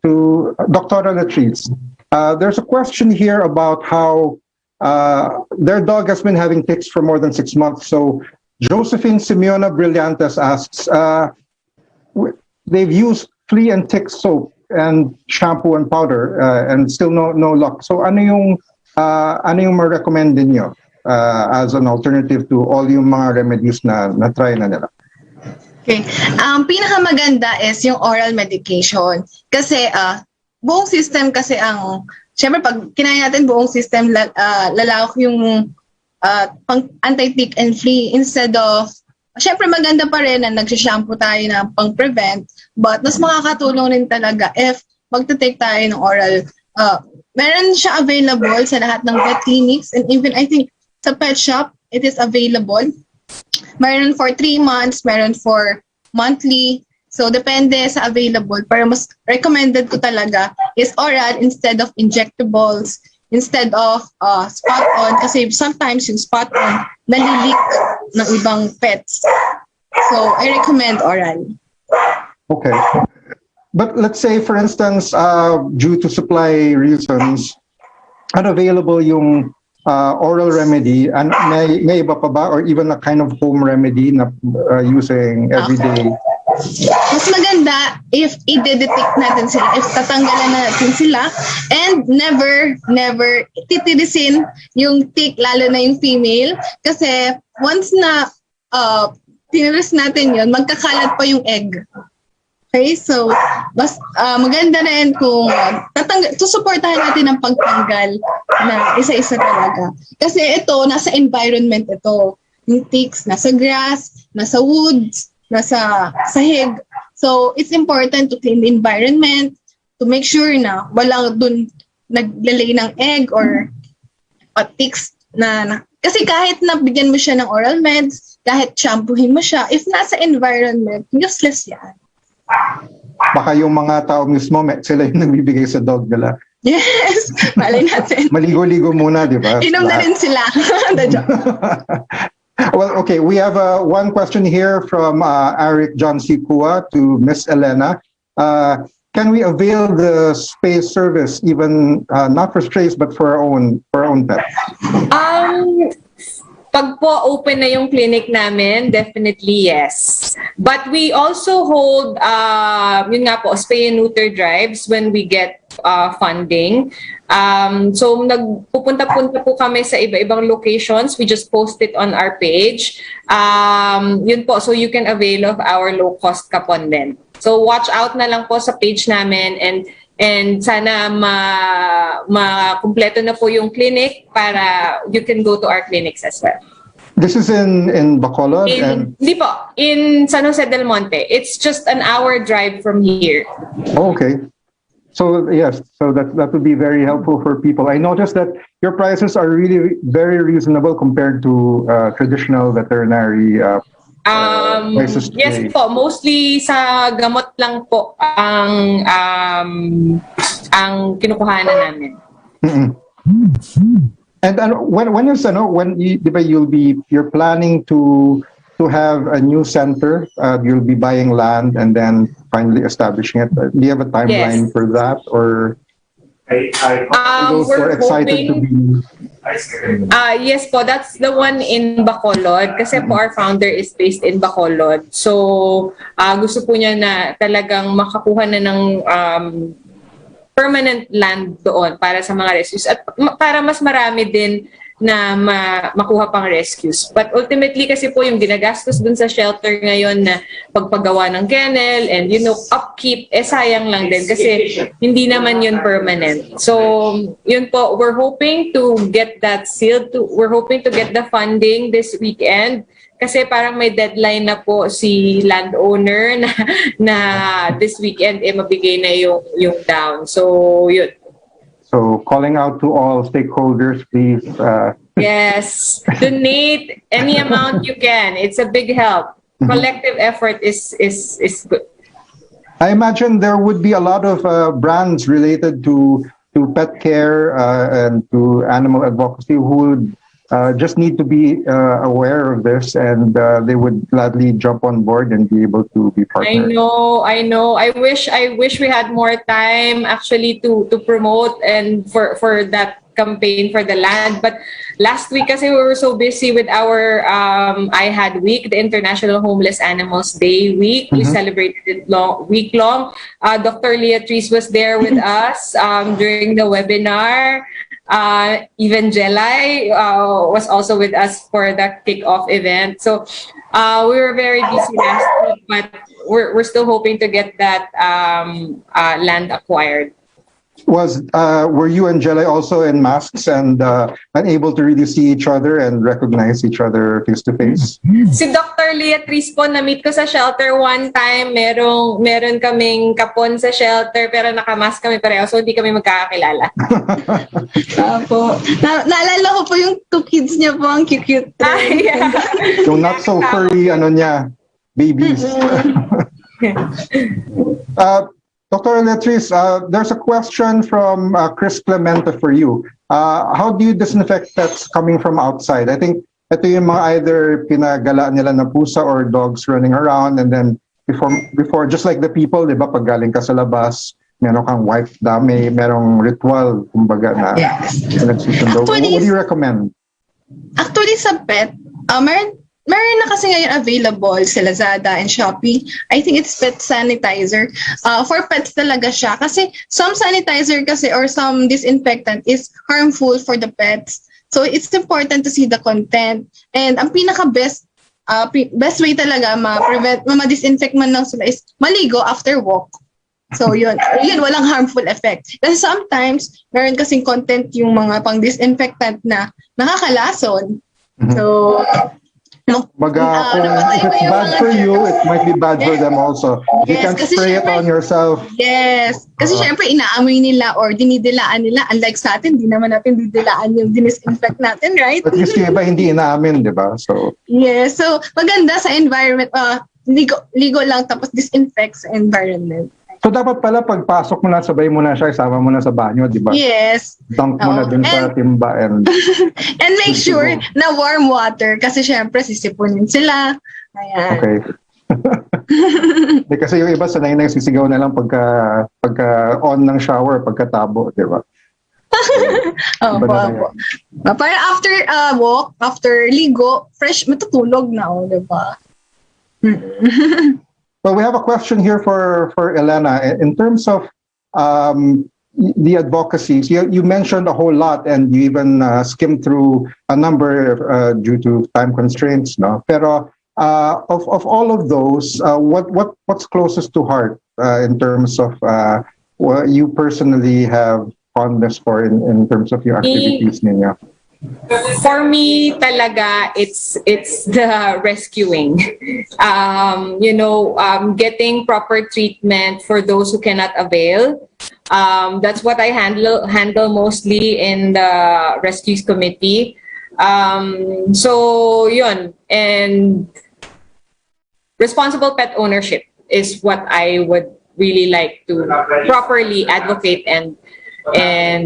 to Dr. Latrice. There's a question here about how their dog has been having ticks for more than 6 months. So Josephine Simeona Brillantes asks, they've used flea and tick soap and shampoo and powder and still no luck. So ano yung ma-recommend niyo? as an alternative to all yung mga remedies na try na nila? Okay. Pinakamaganda is yung oral medication. Kasi buong system kasi syempre pag kinaya natin buong system, lalawak yung anti-tick and flea instead of, syempre maganda pa rin na nagsishampoo tayo na pang-prevent, but mas makakatulong rin talaga if magta-take tayo ng oral. Meron siya available sa lahat ng vet clinics, and even I think sa pet shop, it is available. Meron for 3 months, meron for monthly. So, depende sa available. Pero mas recommended ko talaga is oral instead of injectables, instead of spot-on. Kasi sometimes yung spot-on, nalilik ng ibang pets. So, I recommend oral. Okay. But let's say, for instance, due to supply reasons, unavailable yung oral remedy, and may iba pa ba, or even a kind of home remedy na using everyday? Mas maganda if i-detect natin sila, if tatanggalan natin sila, and never titirisin yung tick, lalo na yung female, kasi once na tiniris natin yun, magkakalat pa yung egg. Okay, so mas maganda rin kung susuportahan natin ang pagtanggal na isa-isa talaga. Kasi ito, nasa environment ito. Yung ticks, nasa grass, nasa woods, nasa sahig. So, it's important to clean the environment, to make sure na walang dun naglalay ng egg or ticks na. Kasi kahit nabigyan mo siya ng oral meds, kahit shampoohin mo siya, if nasa environment, useless yan. Baka yung mga tao mismo, sila yung nagbibigay sa dog nila. Yes, malay natin. Maligo-ligo muna, di ba? Inom na rin sila. Well, okay, we have one question here from Eric John Sikua to Miss Elena. Can we avail the space service even not for strays but for our own pets? Pag po open na yung clinic namin, definitely yes. But we also hold, yun nga po, spay and neuter drives when we get funding. So nagpupunta-punta po kami sa iba-ibang locations. We just post it on our page. Yun po, so you can avail of our low-cost kapon din. So watch out na lang po sa page namin, and sana ma-kumpleto na po yung clinic para you can go to our clinics as well. This is in Bacolod? Hindi po, in San Jose del Monte. It's just an hour drive from here. Oh, okay. So yes, so that would be very helpful for people. I noticed that your prices are really very reasonable compared to traditional veterinary prices today. Yes po, mostly sa gamot lang po ang kinukuhanan namin. Mm-mm. And you're planning to have a new center, you'll be buying land and then finally establishing it. Do you have a timeline for that, or we're excited to be? Yes po, that's the one in Bacolod kasi po our founder is based in Bacolod. So gusto po niya na talagang makakuha na ng permanent land doon para sa mga rescues at para mas marami din na makuha pang rescues. But ultimately kasi po yung ginagastos dun sa shelter ngayon na pagpagawa ng kennel and upkeep, sayang lang din kasi hindi naman yun permanent. So yun po, we're hoping to get that sealed. We're hoping to get the funding this weekend kasi parang may deadline na po si landowner na this weekend mabigay na yung down. So yun. So calling out to all stakeholders, please. Yes, donate any amount you can. It's a big help. Collective effort is good. I imagine there would be a lot of brands related to pet care and to animal advocacy who would just need to be aware of this, and they would gladly jump on board and be able to be partners. I know. I wish we had more time actually to promote and for that campaign for the land. But last week kasi we were so busy with our I Had Week, the International Homeless Animals Day week. We celebrated it week long. Dr. Leatrice was there with us during the webinar. Even Jelay was also with us for the kick-off event. So we were very busy last week, but we're still hoping to get that land acquired. Were you and Jelly also in masks and unable to really see each other and recognize each other face to face? Si Dr. Leatrice po, na-meet ko sa shelter one time. Meron kaming kapon sa shelter pero nakamask kami pareho, so hindi kami magkakakilala. Apo. Naalala ko po yung two kids niya po, ang cute. Yeah. Yung not so furry, niya, babies. Dr. Leatrice, there's a question from Chris Clemente for you. How do you disinfect pets coming from outside? I think ito yung mga either pinagala nila na pusa or dogs running around, and then before just like the people, di ba, pag galing ka sa labas, meron kang wipe dami, merong ritual, kumbaga na nagsusundo. What do you recommend? Actually, sa pet, meron na kasi ngayon available sa Lazada and Shopee. I think it's pet sanitizer. For pets talaga siya. Kasi some sanitizer kasi or some disinfectant is harmful for the pets. So it's important to see the content. And ang pinaka-best best way talaga ma-disinfect man lang sila is maligo after walk. So yun, walang harmful effect. Kasi sometimes, meron kasing content yung mga pang-disinfectant na nakakalason. So, Baga, if it's bad for you, it might be bad for them also. You can spray it on yourself. Yes. Kasi syempre, inaamoy nila or dinidilaan nila. Unlike sa atin, di naman natin didilaan yung dinisinfect natin, right? At least yung iba hindi inaamin, di ba? So, yes. So, maganda sa environment. Ligo lang tapos disinfect sa environment. So dapat pala pagpasok mo na, sabay mo na siya, isama mo na sa banyo, di ba? Yes. Dunk mo na dun sa timba and make sure na warm water kasi syempre sisipunin sila. Ayan. Okay. Kasi yung iba sanay na sisigaw na lang pagka on ng shower, pagkatabo, di ba? Opo. Parang after walk, after ligo, fresh, matutulog na, di ba? Well, we have a question here for Elena. In terms of the advocacies, you mentioned a whole lot, and you even skimmed through a number due to time constraints. No, pero of all of those, what's closest to heart in terms of what you personally have fondness for in terms of your activities ninyo? For me, talaga, it's the rescuing. Getting proper treatment for those who cannot avail. That's what I handle mostly in the rescues committee. So yun, and responsible pet ownership is what I would really like to properly advocate, and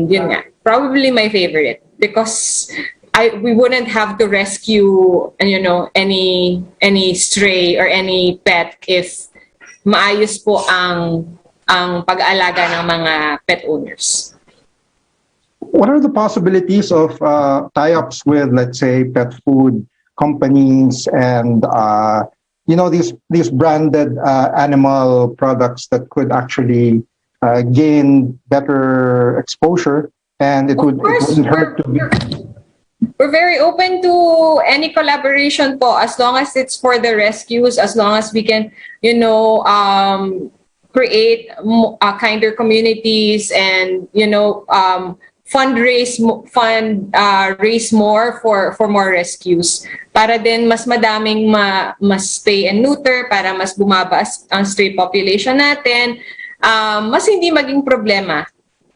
yun nga, probably my favorite. Because we wouldn't have to rescue, any stray or any pet if maayos po ang pag-aalaga ng mga pet owners. What are the possibilities of tie-ups with, let's say, pet food companies and these branded animal products that could actually gain better exposure? And it wouldn't hurt to be. We're very open to any collaboration po, as long as it's for the rescues, as long as we can, create kinder communities and, raise more for more rescues. Para din mas madaming mas stay and neuter, para mas bumaba ang stray population natin, mas hindi maging problema.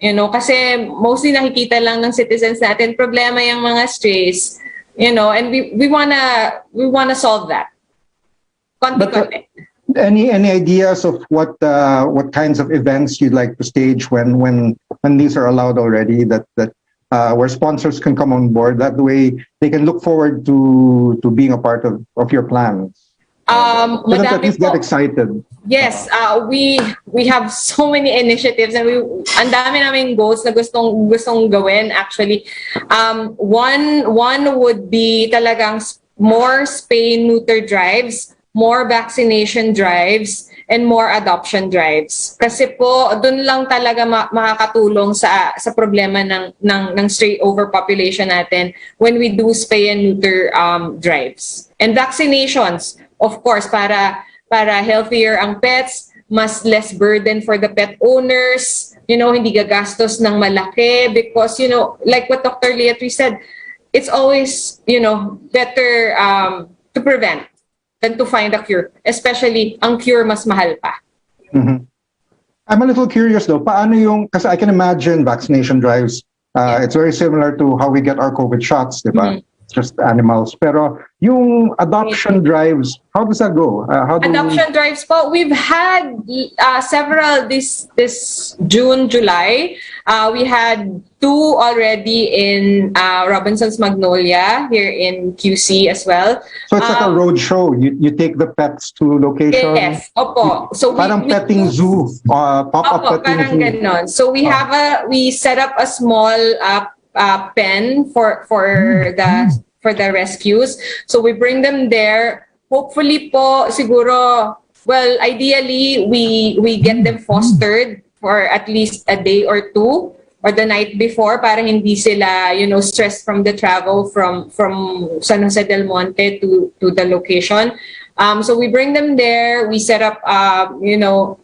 Kasi mostly nakikita lang ng citizens natin problema yung mga strays, and we wanna solve that. Konti-konti. Any ideas of what kinds of events you'd like to stage when these are allowed already, that where sponsors can come on board, that way they can look forward to being a part of your plans? So at least get excited. Yes, we have so many initiatives, and ang dami naming goals na gustong gawin actually. One would be talagang more spay neuter drives more vaccination drives and more adoption drives. Kasi po, dun lang talaga makakatulong sa problema ng stray overpopulation natin when we do spay and neuter drives. And vaccinations, of course, para healthier ang pets, mas less burden for the pet owners, hindi gagastos ng malaki because, like what Dr. Leatri said, it's always, better to prevent than to find a cure. Especially, ang cure mas mahal pa. Mm-hmm. I'm a little curious though, paano kasi I can imagine vaccination drives, it's very similar to how we get our COVID shots, di ba? Mm-hmm. Just animals. Pero yung adoption drives, how does that go? Adoption drives po, we've had several this June, July. We had 2 already in Robinson's Magnolia here in QC as well. So it's like a road show. You take the pets to locations. Yes, opo. So parang petting zoo, pop-up petting zoo. Ganon. So we set up a small pen for the rescues. So we bring them there. Hopefully po, siguro, well, ideally, we get them fostered for at least a day or 2 or the night before para hindi sila, stressed from the travel from San Jose del Monte to the location. So we bring them there. We set up,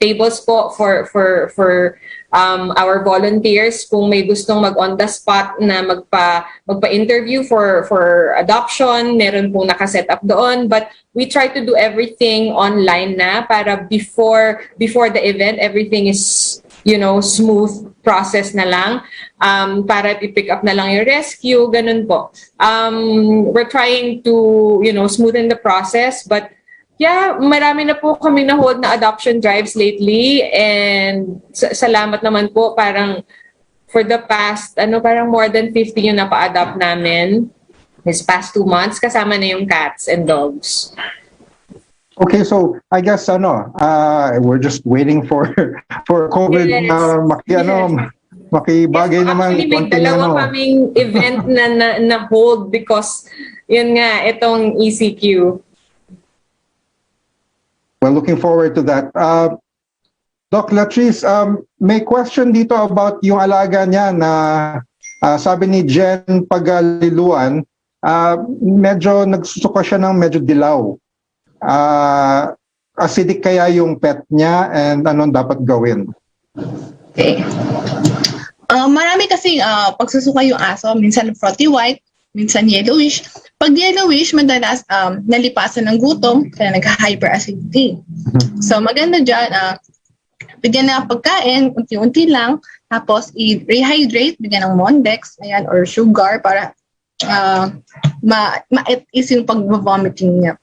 tables po for our volunteers kung may gustong mag on the spot na magpa-interview for adoption. Meron pong nakaset up doon. But we try to do everything online na para before the event, everything is smooth process na lang para i-pick up na lang yung rescue, ganun po. We're trying to, smoothen the process, but yeah, marami na po kami na-hold na adoption drives lately and salamat naman po, parang for the past, parang more than 50 yung napa-adopt namin this past 2 months, kasama na yung cats and dogs. Okay, so I guess we're just waiting for COVID na makibagay naman. Actually, may dalawa kaming event na hold because yun nga, itong ECQ. Well, looking forward to that. Doc Latrice, may question dito about yung alaga niya na sabi ni Jen Pagaliluan, medyo nagsusuka siya ng medyo dilaw. Acidic kaya yung pet niya and anong dapat gawin? Okay. Marami kasing pagsusuka yung aso. Minsan frothy white, minsan yellowish. Pag yellowish, madalas nalipasan ng gutom, kaya nag-hyperacidity. So maganda dyan, bigyan na pagkain, unti-unti lang, tapos i-rehydrate, bigyan ng Mondex, ayan, or sugar para ma-ease yung pag-vomiting niya.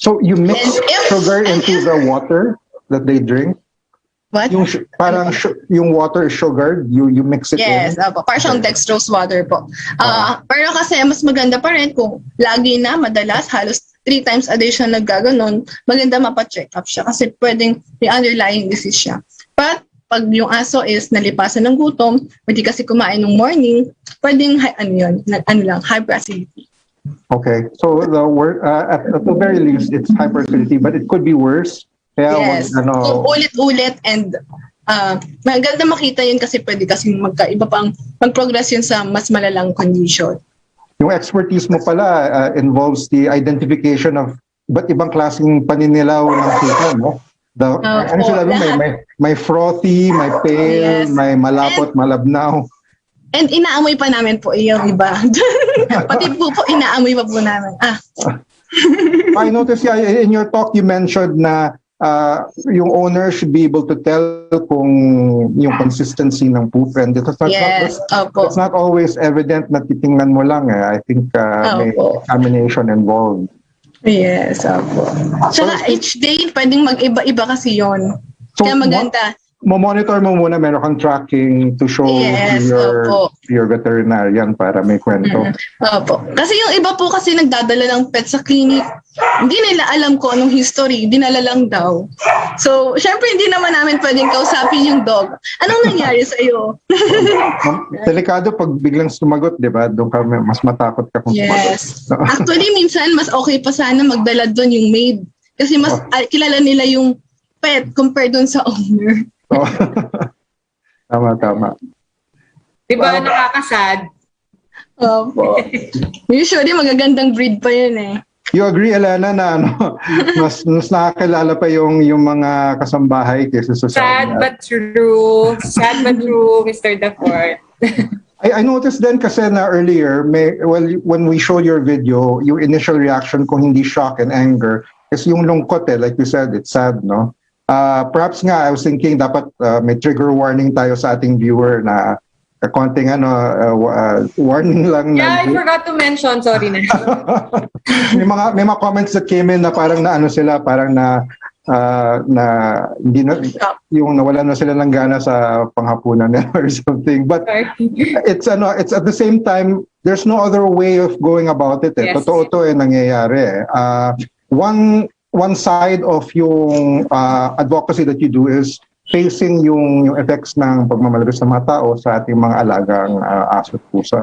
So you mix sugar into the water that they drink? What? Yung water is sugar, you mix it in? Yes, parang siyang dextrose water po. Pero kasi mas maganda pa rin kung lagi na, madalas, halos 3 times a day siya naggaganon, maganda mapa-check up siya kasi pwedeng may underlying disease siya. But pag yung aso is nalipasan ng gutom, pwede kasi kumain ng morning, pwedeng hyperacidity. Okay, so at the very least, it's hyperacidity, but it could be worse. Kaya yes, ulit-ulit and maganda makita yun kasi pwede kasing magkaiba pang mag-progress yun sa mas malalang condition. Yung expertise mo pala involves the identification of iba't ibang klaseng paninilaw ng sika, no? May frothy, may pale, yes, may malapot, malabnaw. And inaamoy pa namin po yung iba. Pati po inaamoy pa po namin. I noticed in your talk you mentioned na yung owner should be able to tell kung yung consistency ng poop, and it's not always evident na titingnan mo lang. I think may examination involved. Yes, opo. Saka each day, pwedeng mag-iba-iba kasi yon. So, kaya maganda. Monitor mo muna, meron kang tracking to show to your veterinarian para may kwento. Opo. Kasi yung iba po kasi nagdadala ng pet sa clinic, hindi nila alam ko anong history, dinala lang daw. So, syempre hindi naman namin pwedeng kausapin yung dog. Anong nangyari sa'yo? Delikado pag biglang sumagot, di ba? Doon ka mas matakot ka kung sumagot. Yes. Actually, minsan mas okay pa sana magdala doon yung maid Kasi mas kilala nila yung pet compared dun sa owner. Oh. Tama. Diba nakakasad? Usually, magagandang breed pa yun eh. You agree, Elena, na mas nakakilala pa yung mga kasambahay kaysa sa Sad but true. Sad but true, Mr. Dafort. I noticed then kasi na earlier, when we showed your video, yung initial reaction ko hindi shock and anger is yung lungkot like you said, it's sad, no? Perhaps nga, I was thinking dapat may trigger warning tayo sa ating viewer na konting warning lang. Yeah, I forgot to mention, sorry na. may mga comments that came in na parang parang hindi na yung nawalan na sila ng gana sa panghapunan or something. But it's at the same time there's no other way of going about it. Yes. Totoo to nangyayari. One side of yung advocacy that you do is facing yung effects ng pagmamalabis ng mga tao sa ating mga alagang aso at pusa.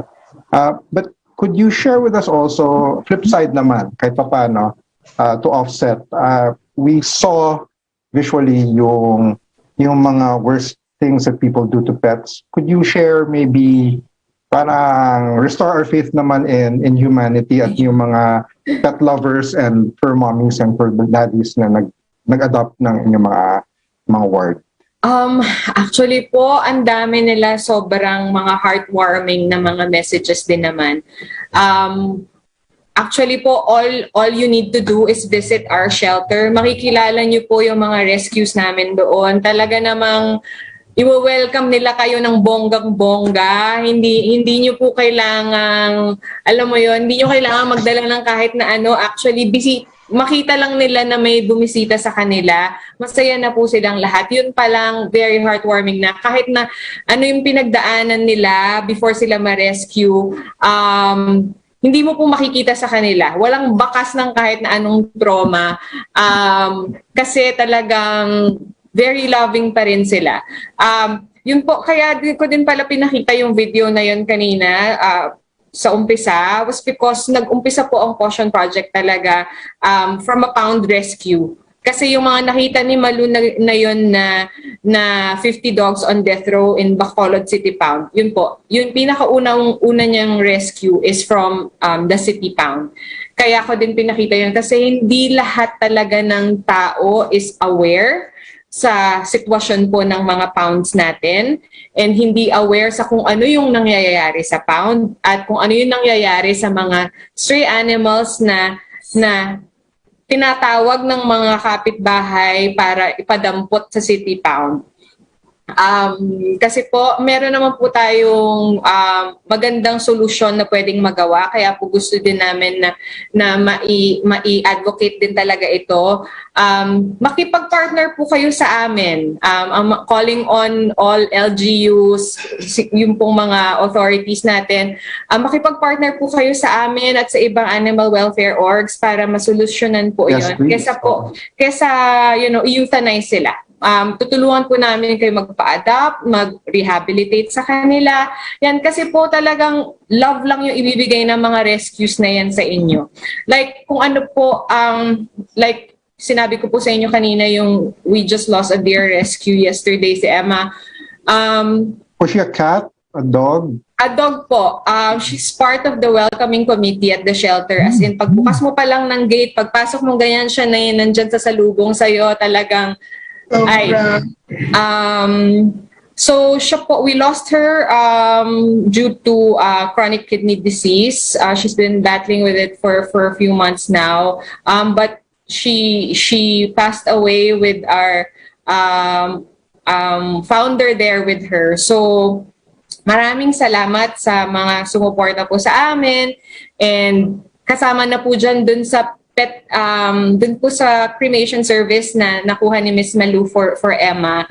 But could you share with us also, flip side naman, kahit pa paano, to offset? We saw visually yung mga worst things that people do to pets. Could you share maybe parang restore our faith naman in humanity at yung mga pet lovers and fur mommies and fur daddies na nag-adopt ng inyong mga ward? Actually po, ang dami nila sobrang mga heartwarming na mga messages din naman. Actually po, all you need to do is visit our shelter. Makikilala niyo po yung mga rescues namin doon. Talaga namang i-welcome nila kayo ng bonggang-bongga. Hindi niyo po kailangang, alam mo yon, hindi niyo kailangan magdala ng kahit na ano. Actually, makita lang nila na may bumisita sa kanila, masaya na po silang lahat. Yun pa lang, very heartwarming na. Kahit na ano yung pinagdaanan nila before sila ma-rescue, hindi mo po makikita sa kanila. Walang bakas ng kahit na anong trauma. Kasi talagang very loving pa rin sila. Yun po, kaya ko din pala pinakita yung video na yun kanina, sa umpisa was because nag-umpisa po ang Caution Project talaga from a pound rescue. Kasi yung mga nakita ni Malu na yun na 50 dogs on death row in Bacolod City Pound, yun po. Yung pinakauna niyang rescue is from the City Pound. Kaya ko din pinakita yun kasi hindi lahat talaga ng tao is aware sa sitwasyon po ng mga pounds natin and hindi aware sa kung ano yung nangyayari sa pound at kung ano yung nangyayari sa mga stray animals na tinatawag ng mga kapitbahay para ipadampot sa city pound. Kasi po, meron naman po tayong magandang solusyon na pwedeng magawa. Kaya po gusto din namin na mai-advocate din talaga ito. Makipag-partner po kayo sa amin. Calling on all LGUs, yung pong mga authorities natin. Makipag-partner po kayo sa amin at sa ibang animal welfare orgs para masolusyonan po yun. Kesa euthanize sila. Tutulungan po namin kayo magpa-adapt, mag-rehabilitate sa kanila. Yan kasi po talagang love lang yung ibibigay ng mga rescues na yan sa inyo. Like kung ano po, like sinabi ko po sa inyo kanina yung we just lost a deer rescue yesterday si Emma. Was she a cat? A dog? A dog po. She's part of the welcoming committee at the shelter. As in, pagbukas mo pa lang ng gate, pagpasok mo ganyan siya na yun, nandyan sa salubong sa'yo, talagang so siya po, we lost her due to chronic kidney disease. She's been battling with it for a few months now. But she passed away with our founder there with her. So maraming salamat sa mga sumuporta po sa amin and kasama na po dyan dun sa dun po sa cremation service na nakuha ni Miss Malu for Emma,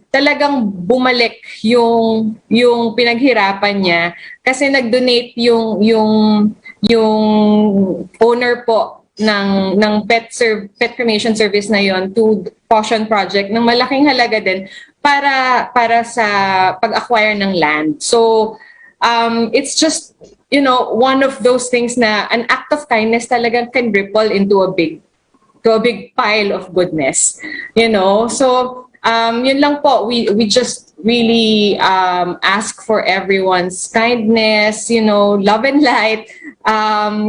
talagang bumalik yung pinaghirapan niya kasi nag-donate yung owner po ng pet cremation service na yon to Caution Project ng malaking halaga din para sa pag-acquire ng land. So it's just one of those things na an act of kindness talagang can ripple into a big a big pile of goodness, you know. So yun lang po, we just really ask for everyone's kindness, you know, love and light.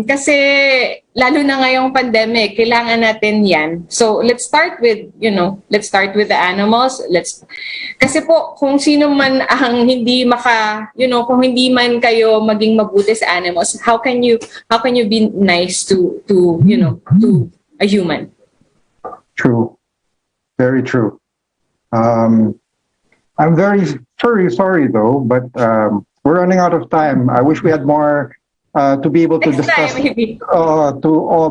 Kasi lalo na ngayong pandemic, kailangan natin yan. So let's start with, you know, let's start with the animals. Kasi po, kung sino man ang hindi you know, kung hindi man kayo maging mabuti sa animals, how can you be nice to you know, to a human? True. Very true. I'm very sorry though, but we're running out of time. I wish we had more to be able to Next discuss time, maybe.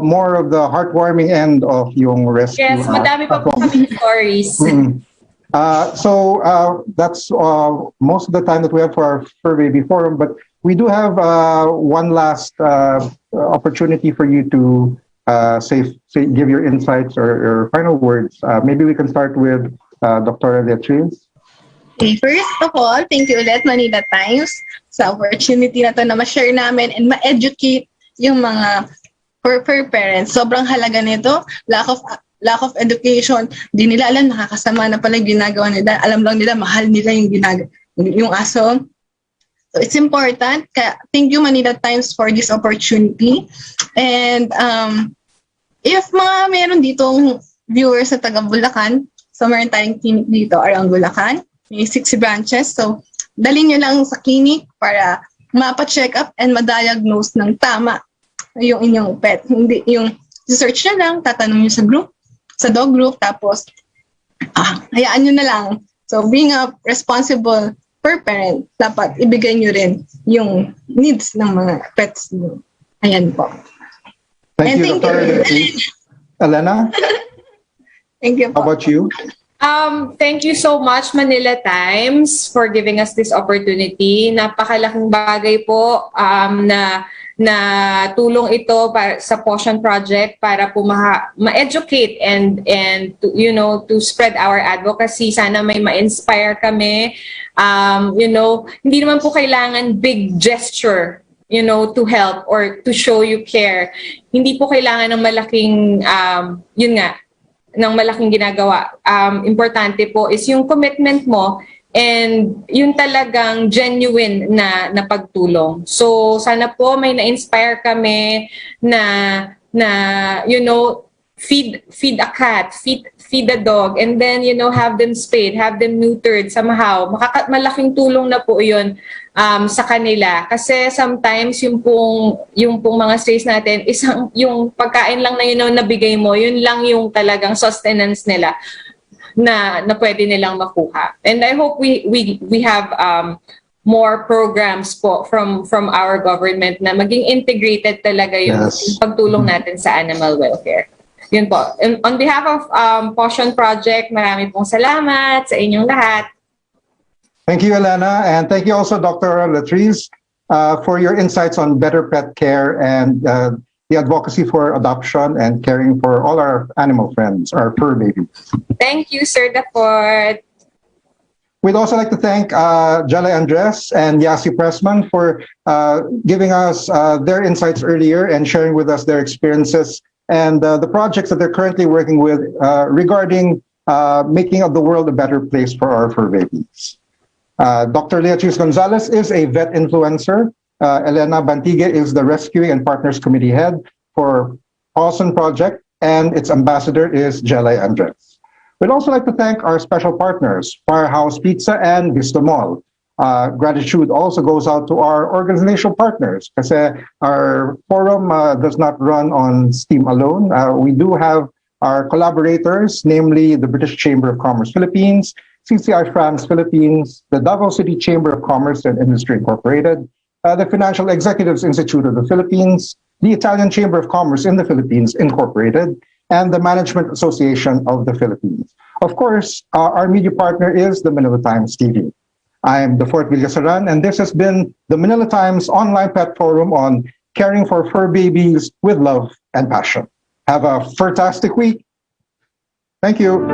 more of the heartwarming end of yung rescue. Yes, madami pa po kaming stories. So that's most of the time that we have for our Fur Baby Forum, but we do have one last opportunity for you to give your insights or final words. Maybe we can start with Dr. Beatriz. Okay, first of all, thank you ulit Manila Times sa opportunity na to na ma-share namin and ma-educate yung mga fur parents. Sobrang halaga nito. Lack of education. Di nila alam, nakakasama na pala yung ginagawa nila. Alam lang nila, mahal nila yung aso. So it's important. Kaya, thank you Manila Times for this opportunity. And if meron ditong viewers sa taga Bulacan, so meron tayong clinic dito around Bulacan. May 6 branches. So, dalhin nyo lang sa clinic para mapa-check up and ma-diagnose ng tama yung inyong pet. Hindi yung search na lang, tatanong nyo sa dog group, tapos hayaan nyo na lang. So, being a responsible fur parent, dapat ibigay nyo rin yung needs ng mga pets nyo. Ayan po. Thank you, Dr. Elena? Thank you po. How about you? Thank you so much, Manila Times, for giving us this opportunity. Napakalaking bagay po na tulong ito sa Potion Project para po ma-educate and to, you know, to spread our advocacy. Sana may ma-inspire kami. You know, hindi naman po kailangan big gesture, you know, to help or to show you care. Hindi po kailangan ng malaking, yun nga, ng malaking ginagawa. Importante po is yung commitment mo and yung talagang genuine na pagtulong. So sana po may na-inspire kami na you know, feed a cat, feed a dog, and then, you know, have them spayed, have them neutered somehow. Malaking tulong na po yun sa kanila. Kasi sometimes yung pong mga strays natin, yung pagkain lang na yun na nabigay mo, yun lang yung talagang sustenance nila na pwede nilang makuha. And I hope we have more programs po from our government na maging integrated talaga yung pagtulong natin sa animal welfare. Yun po. And on behalf of Potion Project, marami pong salamat sa inyong lahat. Thank you, Elena. And thank you also, Dr. Latrice, for your insights on better pet care and the advocacy for adoption and caring for all our animal friends, our fur babies. Thank you, Sir Daport. We'd also like to thank Jale Andres and Yasi Pressman for giving us their insights earlier and sharing with us their experiences and the projects that they're currently working with regarding making of the world a better place for our fur babies. Dr. Beatriz Gonzalez is a vet influencer. Elena Bantigue is the Rescuing and Partners Committee Head for Potion Project, and its ambassador is Jale Andres. We'd also like to thank our special partners, Firehouse Pizza and Vista Mall. Gratitude also goes out to our organizational partners, kasi our forum does not run on steam alone. We do have our collaborators, namely the British Chamber of Commerce Philippines, CCI France Philippines, the Davao City Chamber of Commerce and Industry Incorporated, the Financial Executives Institute of the Philippines, the Italian Chamber of Commerce in the Philippines Incorporated, and the Management Association of the Philippines. Of course, our media partner is the Manila Times TV. I'm the Fort Villasaran, and this has been the Manila Times Online Pet Forum on caring for fur babies with love and passion. Have a fantastic week. Thank you.